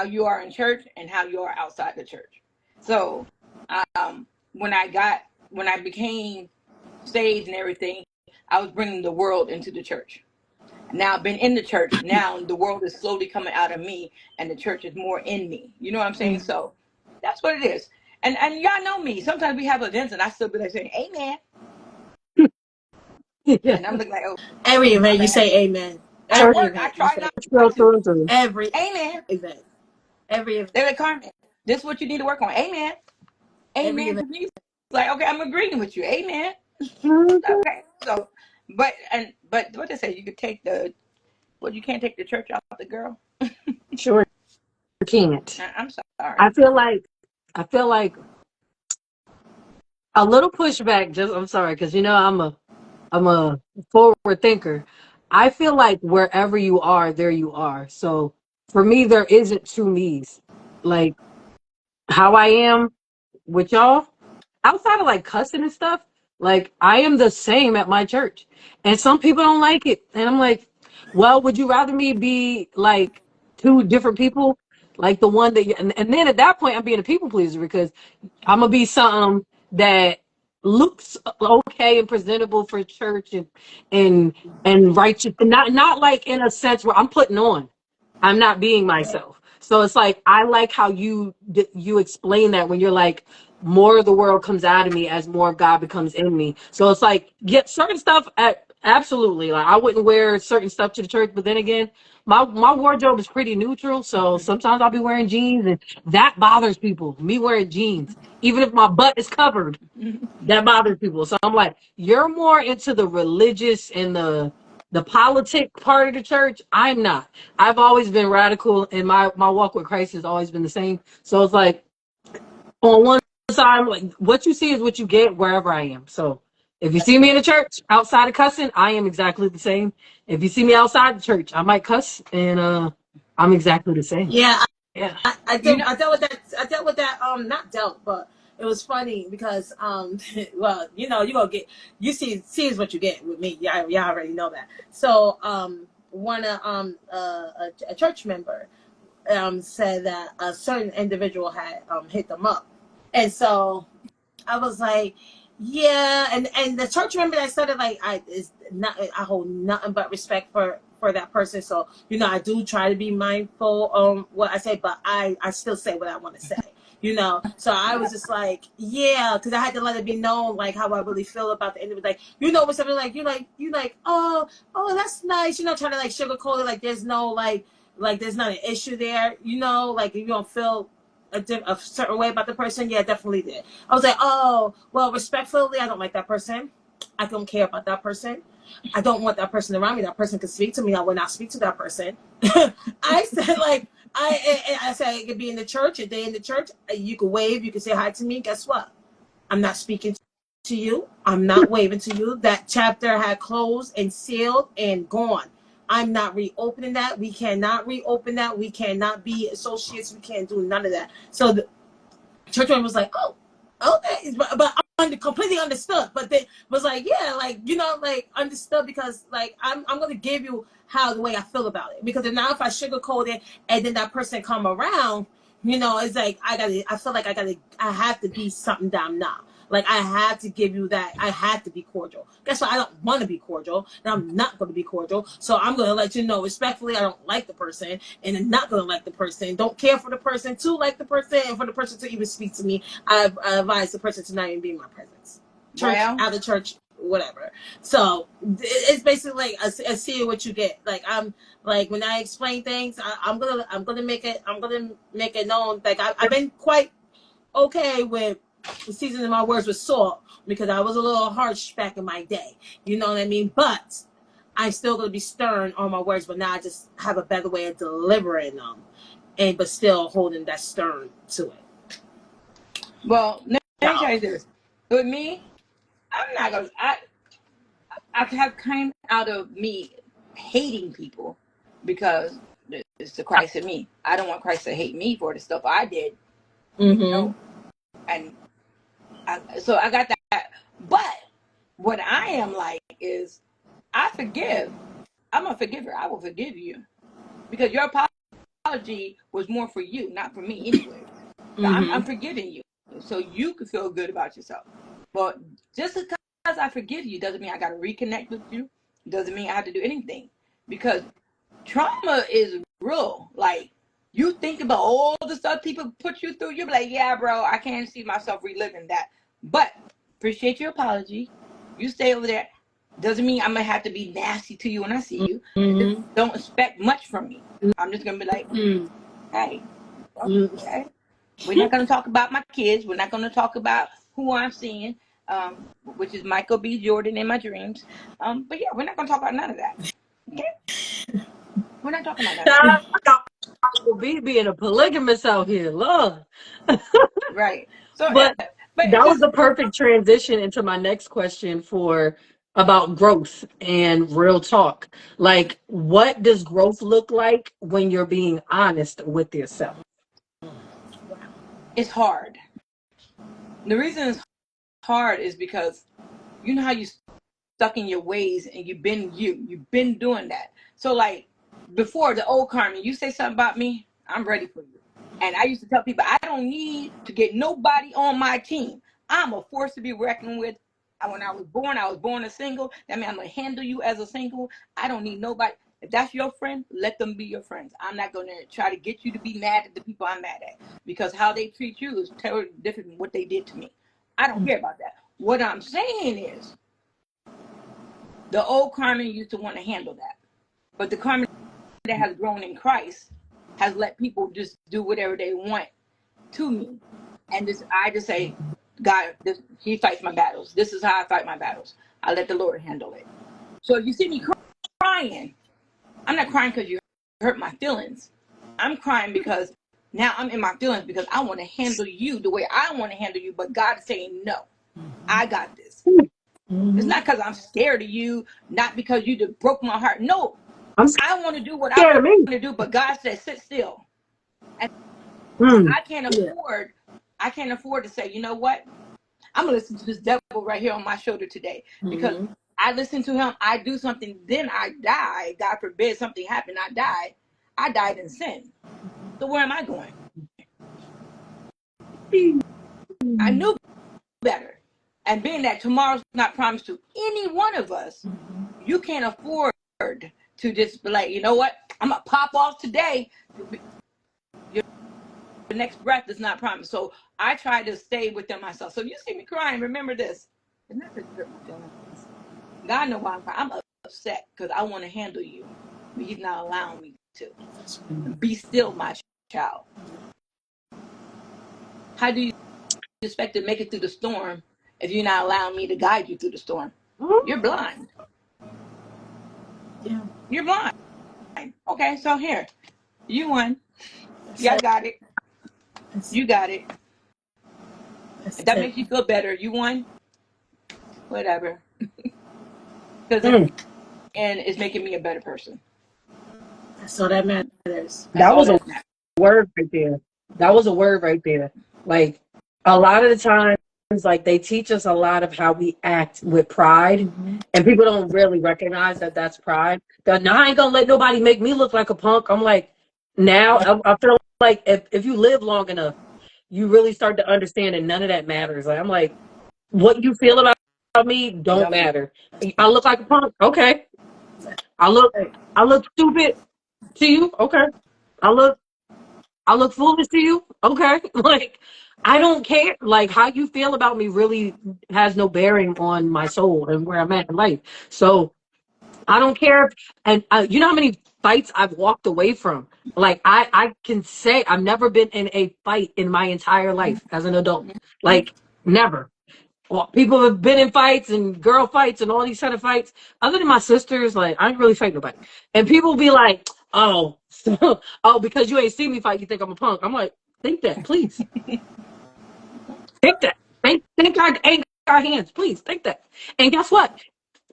C: you are in church and how you are outside the church. So, when I became saved and everything, I was bringing the world into the church. Now I've been in the church. Now the world is slowly coming out of me, and the church is more in me. You know what I'm saying? So that's what it is. And y'all know me. Sometimes we have events, and I still be like saying "Amen,"
A: Yeah.
C: and I'm looking like, "Oh,
B: Every
C: my
B: event you
C: bad."
B: say amen.
C: At
A: Church
B: Every
C: work, I
B: event you
C: try
B: say
A: girl
C: not to.
A: through and through.
B: every
C: Amen.
B: event. Every event.
C: They're like, "Carmen, this is what you need to work on." Amen.
B: Every
C: Amen
B: event.
C: to me. Like, okay, I'm agreeing with you. Amen.
A: Mhm.
C: Okay. So, but what they say, you could take the you can't take the church out the girl.
A: Sure can't.
C: I'm sorry.
A: I feel like I feel like a little pushback. Just I'm sorry because I'm a forward thinker. I feel like wherever you are, there you are. So for me, there isn't two me's. Like how I am with y'all, outside of like cussing and stuff, like I am the same at my church. And some people don't like it. And I'm like, well, would you rather me be like two different people? Like the one that and then at that point I'm being a people pleaser because I'm gonna be something that looks okay and presentable for church and and righteous, not like in a sense where I'm putting on. I'm not being myself. So it's like I like how you explain that when you're like more of the world comes out of me as more of God becomes in me. So it's like get certain stuff absolutely. Like I wouldn't wear certain stuff to the church, but then again, my wardrobe is pretty neutral. So sometimes I'll be wearing jeans and that bothers people. Me wearing jeans, even if my butt is covered, that bothers people. So I'm like, you're more into the religious and the politic part of the church. I'm not. I've always been radical, and my walk with Christ has always been the same. So it's like on one side, I'm like what you see is what you get wherever I am. So if you see me in the church outside of cussing, I am exactly the same. If you see me outside the church, I might cuss, and I'm exactly the same.
B: Yeah,
A: Yeah.
C: You know,
B: I dealt with that. I dealt with that. Not dealt, but it was funny because well, you gonna get see is what you get with me. Y'all already know that. So one a church member said that a certain individual had hit them up, and so I was like, yeah, and the church member that said it, like I is not, I hold nothing but respect for that person. So I do try to be mindful what I say, but I still say what I want to say. So I was just like, yeah, because I had to let it be known like how I really feel about the individual. Like when something like you like oh that's nice. Trying to like sugarcoat it like there's no like there's not an issue there. Like if you don't feel a certain way about the person, yeah, definitely did. I was like, oh, well, respectfully, I don't like that person. I don't care about that person. I don't want that person around me. That person could speak to me. I will not speak to that person. I said, like, I said, it could be in the church, a day in the church. You could wave. You could say hi to me. Guess what? I'm not speaking to you. I'm not waving to you. That chapter had closed and sealed and gone. I'm not reopening that. We cannot reopen that. We cannot be associates. We can't do none of that. So the church member was like, oh, okay. But I completely understood. But they was like, yeah, like, like understood because like I'm going to give you how the way I feel about it. Because now if I sugarcoat it and then that person come around, it's like I feel like I have to be something that I'm not. Like I have to give you that. I have to be cordial. Guess what? I don't want to be cordial, and I'm not going to be cordial. So I'm going to let you know respectfully. I don't like the person, and I'm not going to like the person. Don't care for the person to like the person, and for the person to even speak to me. I advise the person to not even be in my presence. Church,
C: well,
B: out of church, whatever. So it's basically like a see what you get. Like I'm like when I explain things, I'm gonna make it known. Like I've been quite okay with seasoning my words with salt because I was a little harsh back in my day. You know what I mean? But I'm still going to be stern on my words, but now I just have a better way of delivering them. but still holding that stern to it.
C: Well, let me tell you this. With me, I'm not gonna. I have come out of me hating people because it's the Christ in me. I don't want Christ to hate me for the stuff I did, and so I got that. But what I am like is, I forgive. I'm a forgiver. I will forgive you because your apology was more for you, not for me anyway. So I'm forgiving you, so you can feel good about yourself. But just because I forgive you doesn't mean I got to reconnect with you. Doesn't mean I have to do anything, because trauma is real. Like, you think about all the stuff people put you through, you're like, yeah, bro, I can't see myself reliving that. But appreciate your apology. You stay over there. Doesn't mean I'm gonna have to be nasty to you when I see you. Just don't expect much from me. I'm just gonna be like, hey, okay. We're not gonna talk about my kids. We're not gonna talk about who I'm seeing, which is Michael B. Jordan in my dreams. But yeah, we're not gonna talk about none of that. Okay? We're not talking about that.
A: Michael B being a polygamist out here, Lord.
C: Right. So,
A: But
C: but
A: that
C: it's
A: was
C: just
A: the perfect transition into my next question for about growth and real talk. Like, what does growth look like when you're being honest with yourself?
C: it's hard. The reason it's hard is because you know how you stuck in your ways and you've been doing that. So like before, the old Carmen, you say something about me, I'm ready for you. And I used to tell people, I don't need to get nobody on my team. I'm a force to be reckoned with. When I was born a single. That means I'm going to handle you as a single. I don't need nobody. If that's your friend, let them be your friends. I'm not going to try to get you to be mad at the people I'm mad at, because how they treat you is totally different from what they did to me. I don't care about that. What I'm saying is, the old Carmen used to want to handle that. But the Carmen that has grown in Christ has let people just do whatever they want to me. And I just say, God, he fights my battles. This is how I fight my battles. I let the Lord handle it. So if you see me crying, I'm not crying because you hurt my feelings. I'm crying because now I'm in my feelings because I want to handle you the way I want to handle you. But God is saying, no, I got this. It's not because I'm scared of you, not because you just broke my heart. No,
A: I'm
C: I want to do what I
A: scared of
C: want
A: me.
C: to do, but God said, sit still. And
A: Mm.
C: I can't afford to say, you know what? I'm gonna listen to this devil right here on my shoulder today, because I listen to him, I do something, then I die. God forbid something happened, I died. I died in sin. So where am I going? I knew better. And being that tomorrow's not promised to any one of us, you can't afford to just be like, you know what? I'm gonna pop off today. Your next breath is not promised. So I try to stay within myself. So you see me crying, remember this. It's not because you hurt my feelings. God knows why I'm crying. I'm upset because I want to handle you, but he's not allowing me to. Be still, my child. How do you expect to make it through the storm if you're not allowing me to guide you through the storm? You're blind.
B: Yeah.
C: You're blind. Okay, so here. You won. Y'all got it. You got it. If that makes you feel better, you won. Whatever. Because and it's making me a better person.
B: That's all that matters.
C: That's
A: That
C: all
A: was a
C: that matters.
A: word right there. That was a word right there. Like, a lot of the times, like, they teach us a lot of how we act with pride, and people don't really recognize that that's pride. Now, I ain't gonna let nobody make me look like a punk. I'm like, now I feel like if you live long enough, you really start to understand that none of that matters. Like, I'm like, what you feel about me don't matter. I look like a punk. Okay. I look I look stupid to you. Okay. I look I look foolish to you. Okay. Like, I don't care. Like, how you feel about me really has no bearing on my soul and where I'm at in life. So I don't care. And you know how many fights I've walked away from? Like, I can say I've never been in a fight in my entire life as an adult. Like, never. Well, people have been in fights and girl fights and all these kind of fights. Other than my sisters, like, I ain't really fight nobody. And people be like, oh, because you ain't seen me fight, you think I'm a punk. I'm like, think that, please. Think that. Think I ain't got hands. Please think that. And guess what?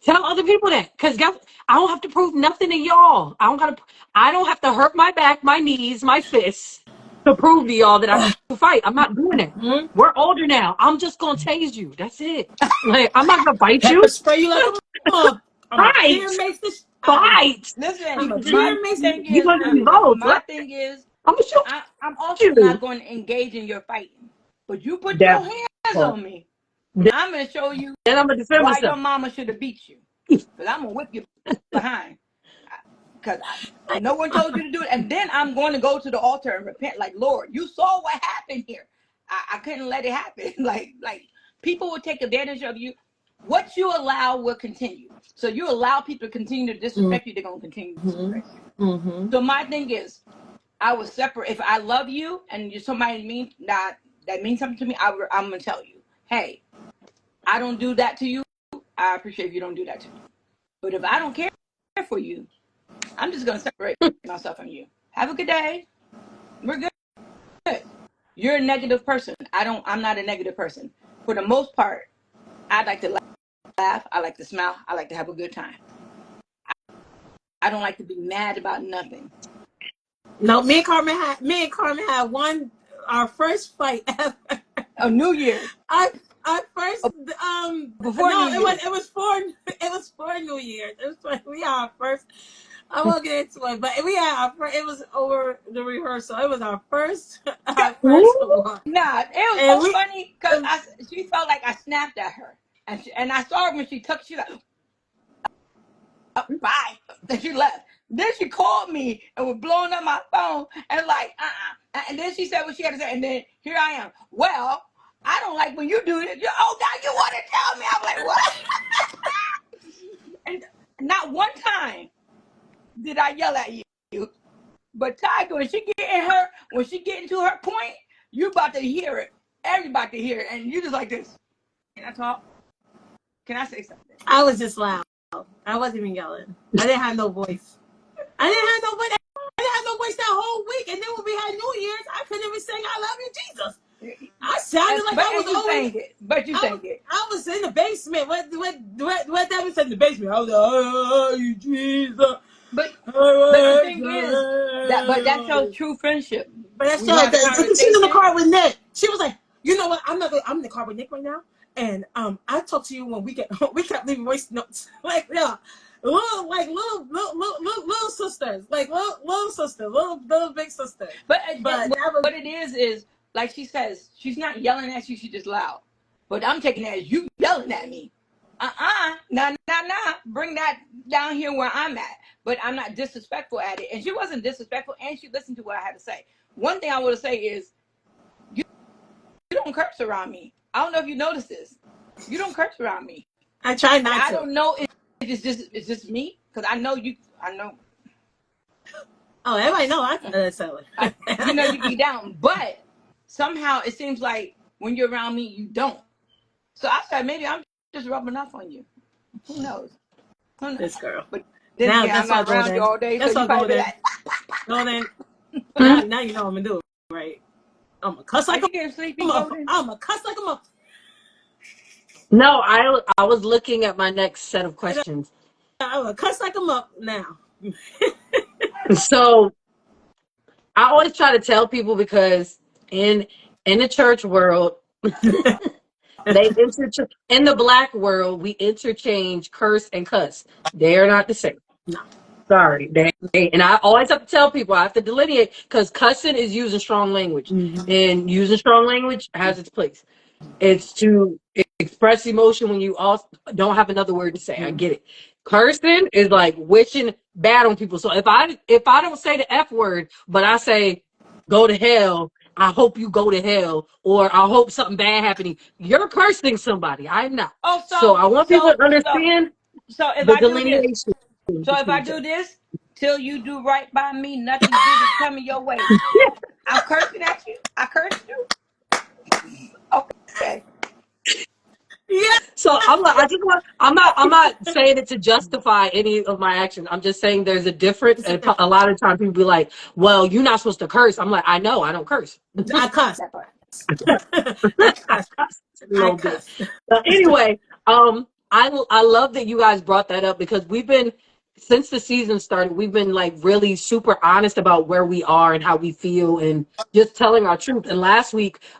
A: Tell other people that. Because guess I don't have to prove nothing to y'all. I don't have to hurt my back, my knees, my fists to prove to y'all that I can fight. I'm not doing it.
B: Mhm.
A: We're older now. I'm just gonna tase you. That's it. Like I'm not gonna fight
B: Pepper
A: you.
B: spray you like I'm a
A: Fight.
B: fear mace this.
A: Fight.
B: I'm
C: Listen,
B: a
C: my
B: fear mace
C: thing
A: You
C: is,
A: gonna do both.
C: my thing is,
A: I'm gonna shoot
C: I'm also
A: you.
C: not going to engage in your fighting. But you put your
A: That
C: hands
A: part.
C: on me,
A: Then
C: I'm going to show you
A: I'm gonna defend
C: why your
A: myself.
C: mama should have beat you. Because I'm going to whip you behind. Because no one told you to do it. And then I'm going to go to the altar and repent. Like, Lord, you saw what happened here. I couldn't let it happen. like people will take advantage of you. What you allow will continue. So you allow people to continue to disrespect you, they're going to continue to disrespect you.
B: Mm-hmm.
C: So my thing is, I would separate. If I love you and you're somebody that means something to me, I'm gonna tell you, hey, I don't do that to you. I appreciate if you don't do that to me. But if I don't care for you, I'm just gonna separate myself from you. Have a good day. We're good. You're a negative person. I'm not a negative person. For the most part, I like to laugh. I like to smile. I like to have a good time. I don't like to be mad about nothing.
B: No, me and Carmen had our first fight ever.
C: Oh, New Year's.
B: Our first
C: Before New
B: no,
C: Year's.
B: it was for New Year's. It was like we had our first. I won't get into it, but we had our first. It was over the rehearsal. It was our first our first
A: Ooh.
B: one,
C: Nah, it was
B: and
C: so
B: we.
C: funny because she felt like I snapped at her, and I saw her when she took. She like, oh, bye, and she left. Then she called me and was blowing up my phone and like, and then she said what she had to say, and then here I am. Well, I don't like when you do this. Oh God, you want to tell me? I'm like, what? And not one time did I yell at you. But Tiger, when she get into her point, you about to hear it. Everybody to hear it, and you just like this. Can I talk? Can I say something?
B: I was just loud. I wasn't even yelling. I didn't have no voice. I didn't have no voice. I didn't have no voice that whole week. And then when we had New Year's, I couldn't even sing "I Love You, Jesus." I sounded like I was always.
C: But you sang it.
B: I was in the basement. What that was in the basement? I was like, "Oh, you Jesus."
C: But the thing is but that shows true friendship.
B: But that
C: When you
B: showed
C: have
B: that she's in the
C: conversation.
B: car with Nick. She was like, "You know what? I'm in the car with Nick right now, and I talk to you when we kept leaving voice notes like yeah." Little sisters, like little sisters, little big sisters.
C: But
B: That was
C: what it is like she says, she's not yelling at you, she's just loud. But I'm taking it as you yelling at me. Nah. Bring that down here where I'm at. But I'm not disrespectful at it. And she wasn't disrespectful, and she listened to what I had to say. One thing I want to say is, you don't curse around me. I don't know if you noticed this. You don't curse around me.
B: I try
C: And
B: not
C: I
B: to.
C: don't know if it's just me, because I know you. I know.
B: Oh, everybody know I can sell it.
C: You know you be down, but somehow it seems like when you're around me, you don't. So I said maybe I'm just rubbing off on you. Who knows? Who knows?
B: This girl.
C: But then
B: Now
C: again, I'm
B: that's all
C: not around
B: golden.
C: you all day, so
B: That's
C: you
B: all
C: probably be
B: golden.
C: like,
B: Golden.
A: Hmm?
B: Now you know what I'm gonna do, right? I'm gonna cuss
C: "Are
B: like
C: you getting sleepy,
B: I'm
C: Golden?"
B: gonna cuss like I'm a.
A: No, I was looking at my next set of questions.
B: I'm gonna cuss like I'm up now.
A: So I always try to tell people because in the church world, in the black world, we interchange curse and cuss. They are not the same.
B: No.
A: Sorry, and I always have to tell people I have to delineate because cussing is using strong language,
B: Mm-hmm.
A: and using strong language has its place. It's to express emotion when you also don't have another word to say. I get it. Cursing is like wishing bad on people. So if I don't say the F word, but I say go to hell, I hope you go to hell, or I hope something bad happening, you're cursing somebody. I'm not.
C: Oh,
A: So I want people to
C: so
A: understand
C: so if
A: the
C: I do this,
A: delineation
C: so if
A: between
C: I
A: each
C: do
A: other.
C: this, till you do right by me, nothing good is coming your way. I'm cursing at you. I cursed you. Okay.
B: Yeah.
A: So I'm not saying it to justify any of my actions. I'm just saying there's a difference.
B: It's a
A: And a
B: difference.
A: lot of times people be like, well, you're not supposed to curse. I'm like, I know, I don't curse.
B: I cuss.
C: That part.
B: I cuss.
A: A
B: I
A: little bit.
B: cuss.
A: But anyway, I love that you guys brought that up because we've been since the season started, we've been like really super honest about where we are and how we feel and just telling our truth. And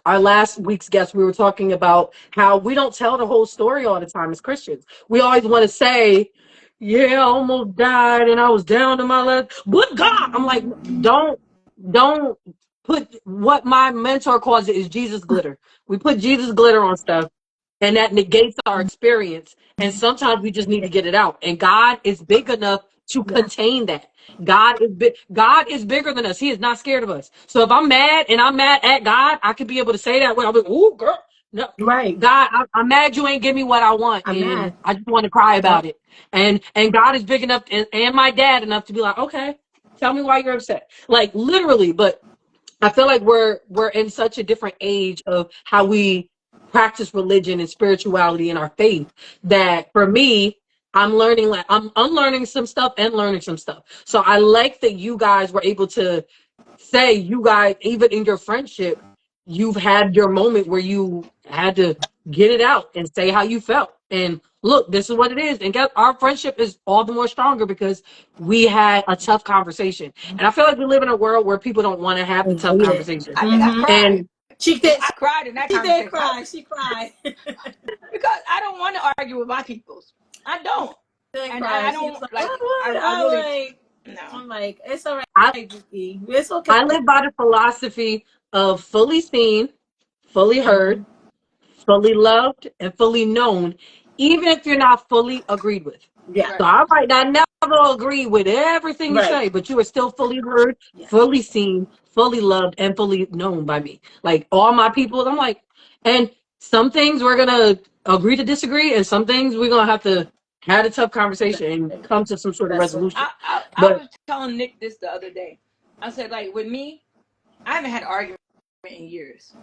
A: our last week's guest, we were talking about how we don't tell the whole story all the time as Christians. We always want to say, yeah, I almost died and I was down to my last, but God, I'm like, don't put what my mentor calls it is Jesus glitter. We put Jesus glitter on stuff and that negates our experience. And sometimes we just need
B: Yeah.
A: to get it out. And God is big enough to
B: Yeah.
A: contain that. God is bigger than us. He is not scared of us. So if I'm mad and I'm mad at God, I could be able to say that way. I'll be, ooh, girl, no,
B: Right.
A: God, I'm mad you ain't give me what I want,
B: I'm
A: and
B: mad.
A: I just want to cry
B: Yep.
A: about it. And God is big enough, and my dad enough to be like, okay, tell me why you're upset, like literally. But I feel like we're in such a different age of how we practice religion and spirituality and our faith that for me, I'm learning like I'm unlearning some stuff and learning some stuff. So I like that you guys were able to say you guys, even in your friendship, you've had your moment where you had to get it out and say how you felt. And look, this is what it is. And guess our friendship is all the more stronger because we had a tough conversation. And I feel like we live in a world where people don't want to have the
B: And
A: tough
B: we did.
A: conversation.
C: I think I
B: Mm-hmm.
C: cried.
A: And
B: She did.
C: I cried in that
B: She did
C: conversation.
B: cry. She cried.
C: Because I don't want to argue with my peoples. I don't.
B: Did
C: And
B: cry.
C: I
B: She was
C: don't
B: like,
C: like
B: "Oh,
C: I
B: I'm
C: really
B: like,
C: no.
B: I'm like, it's all
A: I,
B: right, Vicky. It's okay."
A: I live by the philosophy of fully seen, fully heard,
B: Mhm.
A: fully loved, and fully known, even if you're not fully agreed with.
B: Yeah.
A: So
C: Right.
A: I might not never agree with everything you
B: Right.
A: say, but you are still fully heard,
B: Yeah.
A: fully seen, fully loved, and fully known by me. Like all my people, I'm like, and some things we're gonna agree to disagree, and some things we're gonna have to have a tough conversation and come to some sort of
B: That's what.
A: resolution.
C: I
A: But
C: was telling Nick this the other day. I said, like, with me, I haven't had an argument in years.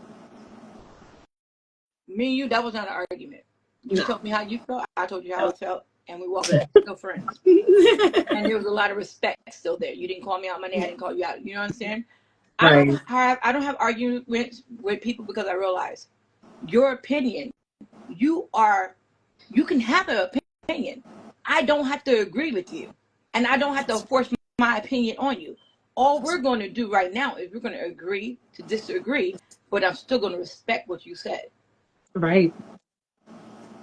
C: Me and you, that was not an argument. You
B: No.
C: told me how you felt, I told you how I
B: That
C: felt, and we walked
B: was
C: away. Still friends.
B: it.
C: And there was a lot of respect still there. You didn't call me out my name, I
B: Yeah.
C: didn't call you out. You know what I'm saying?
A: right,
C: I don't have arguments with people because I realize your opinion, you are you can have an opinion. I don't have to agree with you. And I don't have to force my opinion on you. All we're going to do right now is we're going to agree to disagree, but I'm still going to respect what you said.
A: right,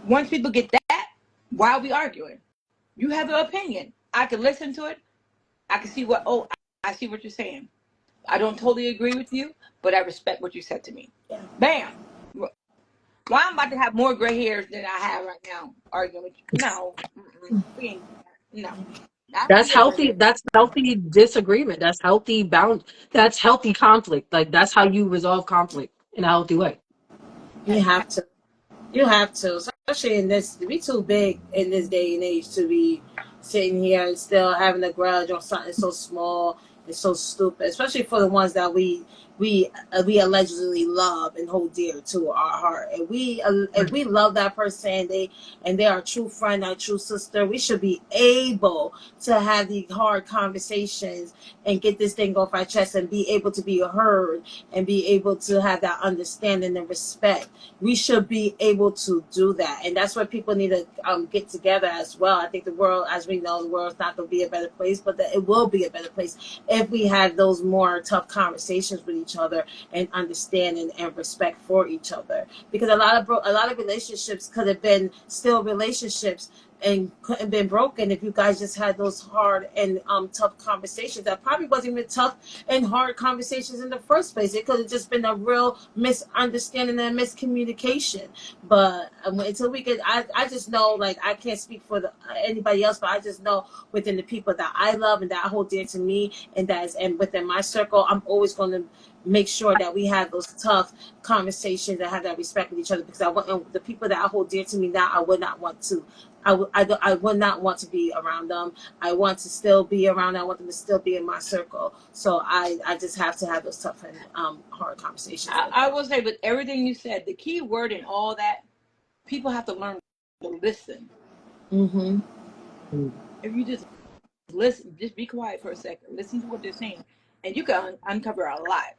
C: Once people get that, why are we arguing? You have an opinion. I can listen to it. I can see I see what you're saying. I don't totally agree with you, but I respect what you said to me.
B: Yeah.
C: Bam. Well, I'm about to have more gray hairs than I have right now arguing with you. No. We ain't no. I don't
A: that's
C: need a gray
A: healthy.
C: hair.
A: That's healthy disagreement. That's healthy bound. That's healthy conflict. Like that's how you resolve conflict in a healthy way.
B: You have to. You have to, especially in this. To be too big in this day and age to be sitting here and still having a grudge on something so small and so stupid. Especially for the ones that we allegedly love and hold dear to our heart. And if we love that person and they are a true friend, our true sister, we should be able to have these hard conversations and get this thing off our chest and be able to be heard and be able to have that understanding and respect. We should be able to do that, and that's what people need to get together as well. I think the world, as we know, the world's not going to be a better place, but that it will be a better place if we have those more tough conversations with each other and understanding and respect for each other. Because a lot of relationships could have been still relationships and couldn't been broken if you guys just had those hard and tough conversations. That probably wasn't even tough and hard conversations in the first place. It could have just been a real misunderstanding and miscommunication. But until we get, I just know, like, I can't speak for anybody else, but I just know within the people that I love and that hold dear to me and that is and within my circle, I'm always going to make sure that we have those tough conversations and have that respect with each other, because I want the people that I hold dear to me now, I would not want to I would not want to be around them. I want to still be around them. I want them to still be in my circle. So I just have to have those tough and hard conversations with
C: I
B: them.
C: will say, with everything you said, the key word in all that, people have to learn to listen.
B: Mm-hmm.
C: If you just listen, just be quiet for a second, listen to what they're saying, and you can uncover a lot.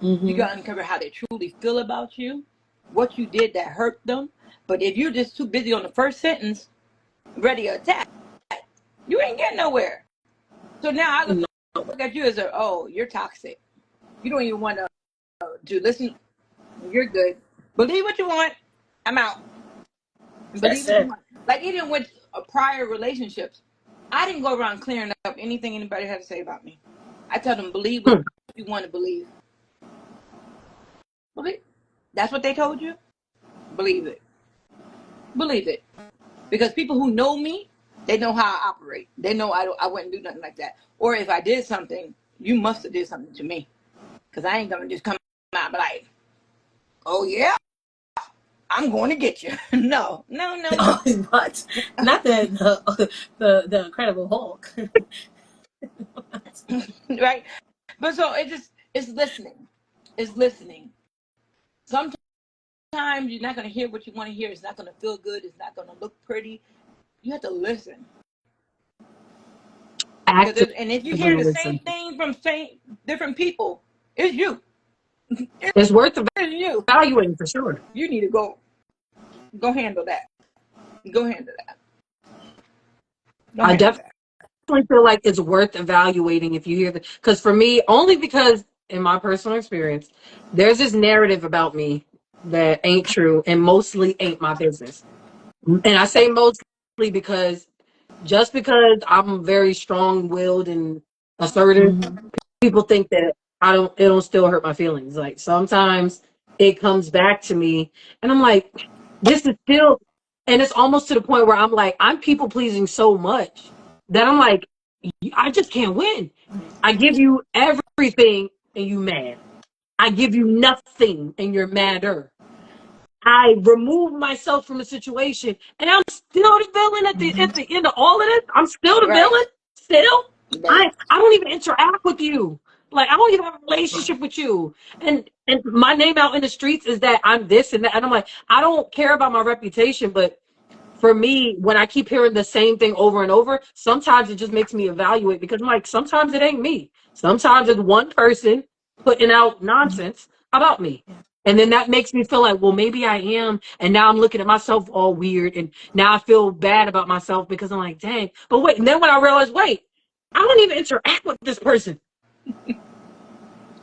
C: You can uncover how they truly feel about you, what you did that hurt them. But if you're just too busy on the first sentence, ready to attack, you ain't getting nowhere. So now I look at you as you're toxic. You don't even want to listen. You're good. Believe what you want. I'm out. Believe
B: That's
C: what you
B: it.
C: want. Like even with prior relationships, I didn't go around clearing up anything anybody had to say about me. I tell them, believe what you want to believe. Believe. That's what they told you. Believe it. Believe it. Because people who know me, they know how I operate. They know I wouldn't do nothing like that. Or if I did something, you must have did something to me. Because I ain't gonna just come out and be like, oh yeah, I'm going to get you. No.
B: But not the Incredible Hulk.
C: Right? But so it's listening. It's listening. Sometimes you're not gonna hear what you want to hear. It's not gonna feel good. It's not gonna look pretty. You have to listen.
A: Actively
C: And if you hear the same
A: listen.
C: thing from different people, it's you.
A: It's worth
C: It's you.
A: evaluating for sure.
C: You need to go handle that. Go handle that. Go
A: I
C: handle that.
A: definitely feel like it's worth evaluating if you hear the, because for me, only because in my personal experience, there's this narrative about me that ain't true and mostly ain't my business. And I say mostly because just because I'm very strong-willed and assertive, people think that it don't still hurt my feelings. Like sometimes it comes back to me and I'm like, this is still, and it's almost to the point where I'm like, I'm people pleasing so much that I'm like, I just can't win. I give you everything and you mad. I give you nothing and you're madder. I remove myself from the situation, and I'm still the villain at the end of all of this. I'm still the
C: Right.
A: villain. Still,
C: Right.
A: I don't even interact with you. Like I don't even have a relationship with you. And my name out in the streets is that I'm this and that. And I'm like, I don't care about my reputation, but for me, when I keep hearing the same thing over and over, sometimes it just makes me evaluate because I'm like, sometimes it ain't me. Sometimes it's one person putting out nonsense about me. And then that makes me feel like, well, maybe I am. And now I'm looking at myself all weird. And now I feel bad about myself because I'm like, dang. But wait, and then when I realize, wait, I don't even interact with this person.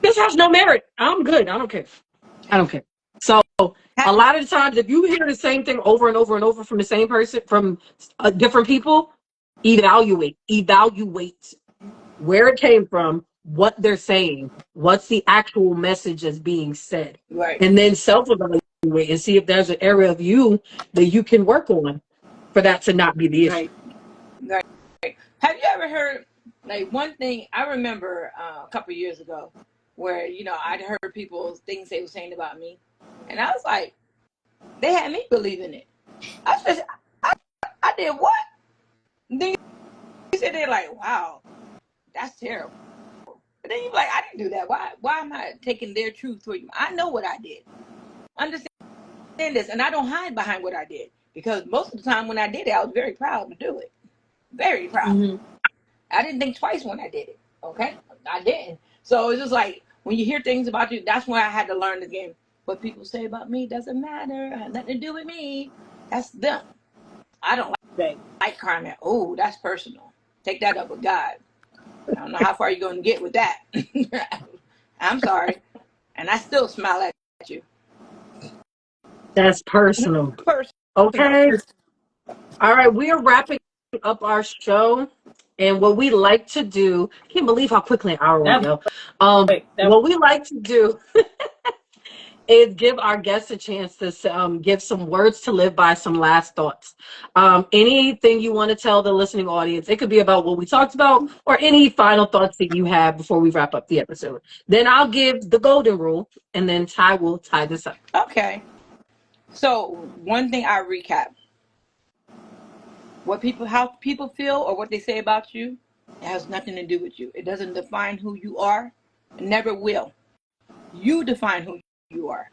A: This has no merit. I'm good. I don't care. I don't care. So a lot of the times, if you hear the same thing over and over and over from the same person, from different people, evaluate where it came from, what they're saying, what's the actual message that's being said,
C: Right.
A: and then self-evaluate and see if there's an area of you that you can work on for that to not be the issue.
C: Right. Have you ever heard like one thing? I remember a couple of years ago where I'd heard people things they were saying about me, and I was like, they had me believing it. I said, I did what? And then you said they're like, wow, that's terrible. But then you're like, I didn't do that. Why am I taking their truth for you? I know what I did. Understand this, and I don't hide behind what I did because most of the time when I did it, I was very proud to do it. Very proud. I didn't think twice when I did it. Okay, I didn't. So it's just like when you hear things about you, that's why I had to learn the game. What people say about me doesn't matter. It has nothing to do with me. That's them. I don't like karma. Oh, that's personal. Take that up with God. I don't know how far you're going to get with that. I'm sorry. And I still smile at you.
A: That's personal.
C: Personal.
A: Okay. All right. We are wrapping up our show. And what we like to do, I can't believe how quickly an hour went, yo. What we like to do is give our guests a chance to give some words to live by, some last thoughts. Anything you want to tell the listening audience, it could be about what we talked about or any final thoughts that you have before we wrap up the episode. Then I'll give the golden rule, and then Ty will tie this up.
C: Okay. So one thing I recap. How people feel or what they say about you, it has nothing to do with you. It doesn't define who you are. It never will. You define who you are.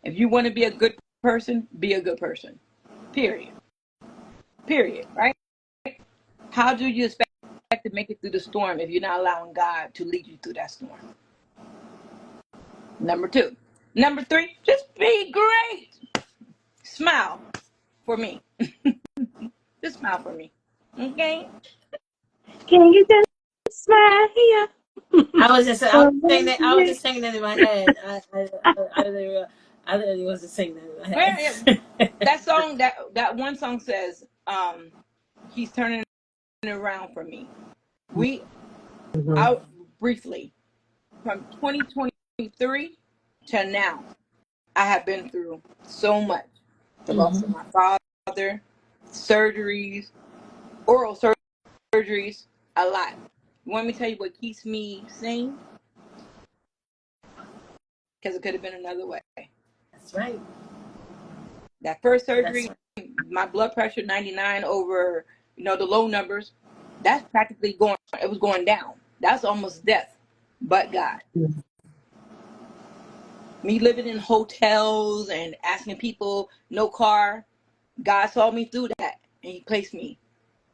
C: If you want to be a good person, be a good person. Period. Period. Right? How do you expect to make it through the storm if you're not allowing God to lead you through that storm? Number 2. Number 3, just be great. Smile for me. Just smile for me. Okay?
A: Can you just smile here?
B: I was saying that. I was just saying that in my head. I literally was just saying that in my head.
C: That song, that one song says, he's turning it around for me. We out briefly from 2023 to now. I have been through so much. The loss of my father, surgeries, oral surgeries, a lot. You want me to tell you what keeps me sane? Because it could have been another way.
B: That's right.
C: That first surgery, my blood pressure 99 over, the low numbers. That's practically it was going down. That's almost death. But God. Me living in hotels and asking people, no car. God saw me through that and he placed me.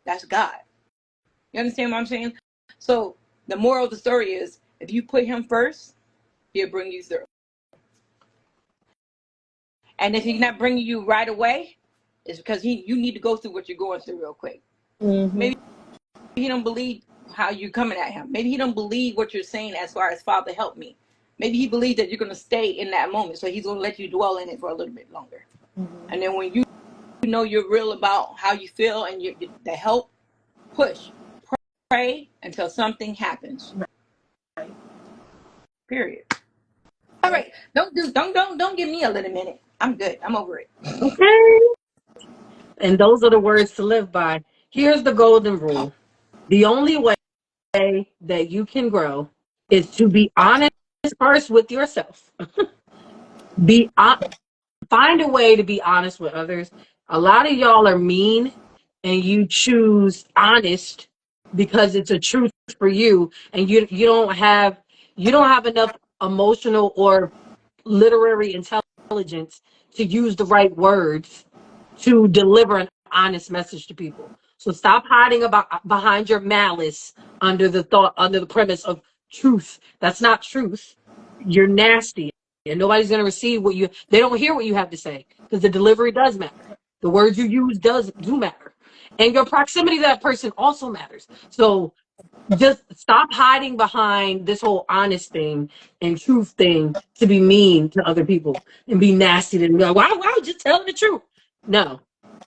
C: That's God. You understand what I'm saying? So the moral of the story is, if you put him first, he'll bring you through. And if he's not bringing you right away, it's because you need to go through what you're going through real quick. Maybe he don't believe how you're coming at him. Maybe he don't believe what you're saying as far as Father help me. Maybe he believes that you're going to stay in that moment, so he's going to let you dwell in it for a little bit longer. And then when you know you're real about how you feel and the help, push, pray until something happens.
B: Right.
C: Period. All right. Don't give me a little minute. I'm good. I'm over it.
A: Okay. And those are the words to live by. Here's the golden rule. The only way that you can grow is to be honest first with yourself. Find a way to be honest with others. A lot of y'all are mean and you choose honest because it's a truth for you, and you don't have enough emotional or literary intelligence to use the right words to deliver an honest message to people. So stop hiding behind your malice under the premise of truth. That's not truth. You're nasty, and nobody's going to receive they don't hear what you have to say, because the delivery does matter. The words you use do matter. And your proximity to that person also matters. So just stop hiding behind this whole honest thing and truth thing to be mean to other people and be nasty to them. Like, why would you tell the truth? No.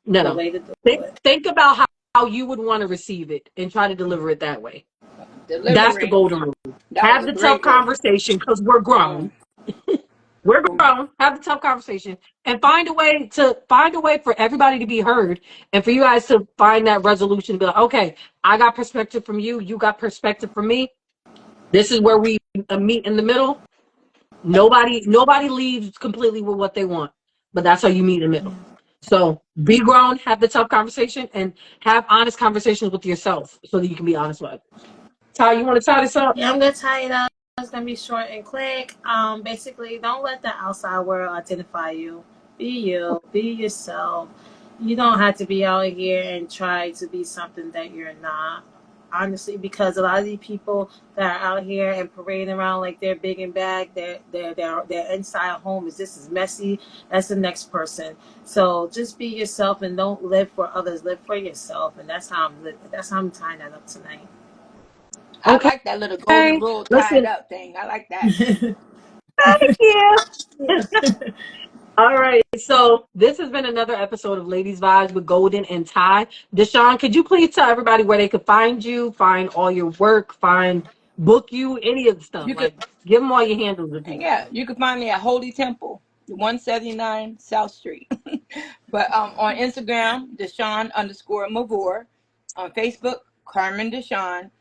B: The way to do it.
A: Think about how you would want to receive it and try to deliver it that way. That's the golden rule. Have the tough conversation, because we're grown. We're grown. Have the tough conversation and find a way for everybody to be heard, and for you guys to find that resolution to be like, okay, I got perspective from you. You got perspective from me. This is where we meet in the middle. Nobody leaves completely with what they want, but that's how you meet in the middle. So be grown, have the tough conversation, and have honest conversations with yourself so that you can be honest with others. Ty, you want to tie this up?
B: Yeah, I'm gonna tie it up. It's gonna be short and quick. Basically, don't let the outside world identify you. Be you. Be yourself. You don't have to be out here and try to be something that you're not. Honestly, because a lot of these people that are out here and parading around like they're big and bad, their inside home is just as messy as the next person. So just be yourself and don't live for others. Live for yourself, and that's how I'm tying that up tonight.
C: I like that little golden rule tied up thing. I like that.
A: Thank you. All right, so this has been another episode of Ladies Vibez with Golden and Ty. Deshon, could you please tell everybody where they could find you, find all your work, book you, any of the stuff? Give them all your handles.
C: Yeah, you can find me at Holy Temple, 179 South Street. But on Instagram, Deshon_Mvore. On Facebook, Carmen Deshon.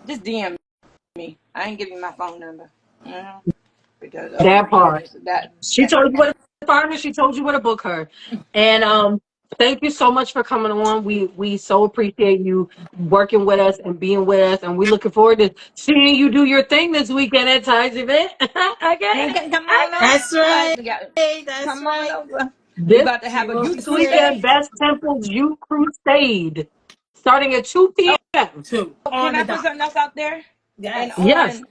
C: Just DM me. I ain't giving you my phone number. Because
A: that part. She told you where to find her. She told you where to book her. And thank you so much for coming on. We so appreciate you working with us and being with us, and we looking forward to seeing you do your thing this weekend at Ty's event.
C: Come on over.
B: That's right.
C: Come on over. We
A: This
C: about to have a youth
A: weekend,
C: crusade.
A: Best Temples Youth Crusade, starting at 2 p.m.
B: Two
C: Oh, can
B: on the
C: I put
B: dot.
C: something else out there? And
B: Yes.
A: Yes.
C: on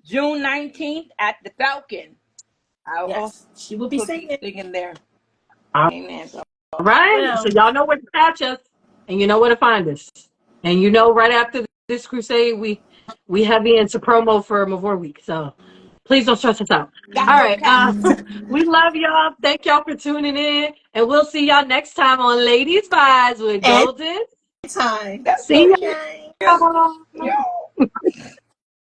C: June 19th at the Falcon, I'll also
B: Yes. She will be
C: be
B: singing.
C: singing there.
A: All
C: Amen. So,
A: right. So
B: Well,
A: y'all know where to catch us, and you know where to find us. And you know, right after this crusade, we heavy into promo for Mvore Week. So please don't stress us out.
C: got
A: All
C: no
A: right.
C: cap.
A: We love y'all. Thank y'all for tuning in, and we'll see y'all next time on Ladies Vibez with Golden.
B: anytime.
C: That's so
A: See
B: Good
C: cute.
B: night.
A: y'all.
C: Yo.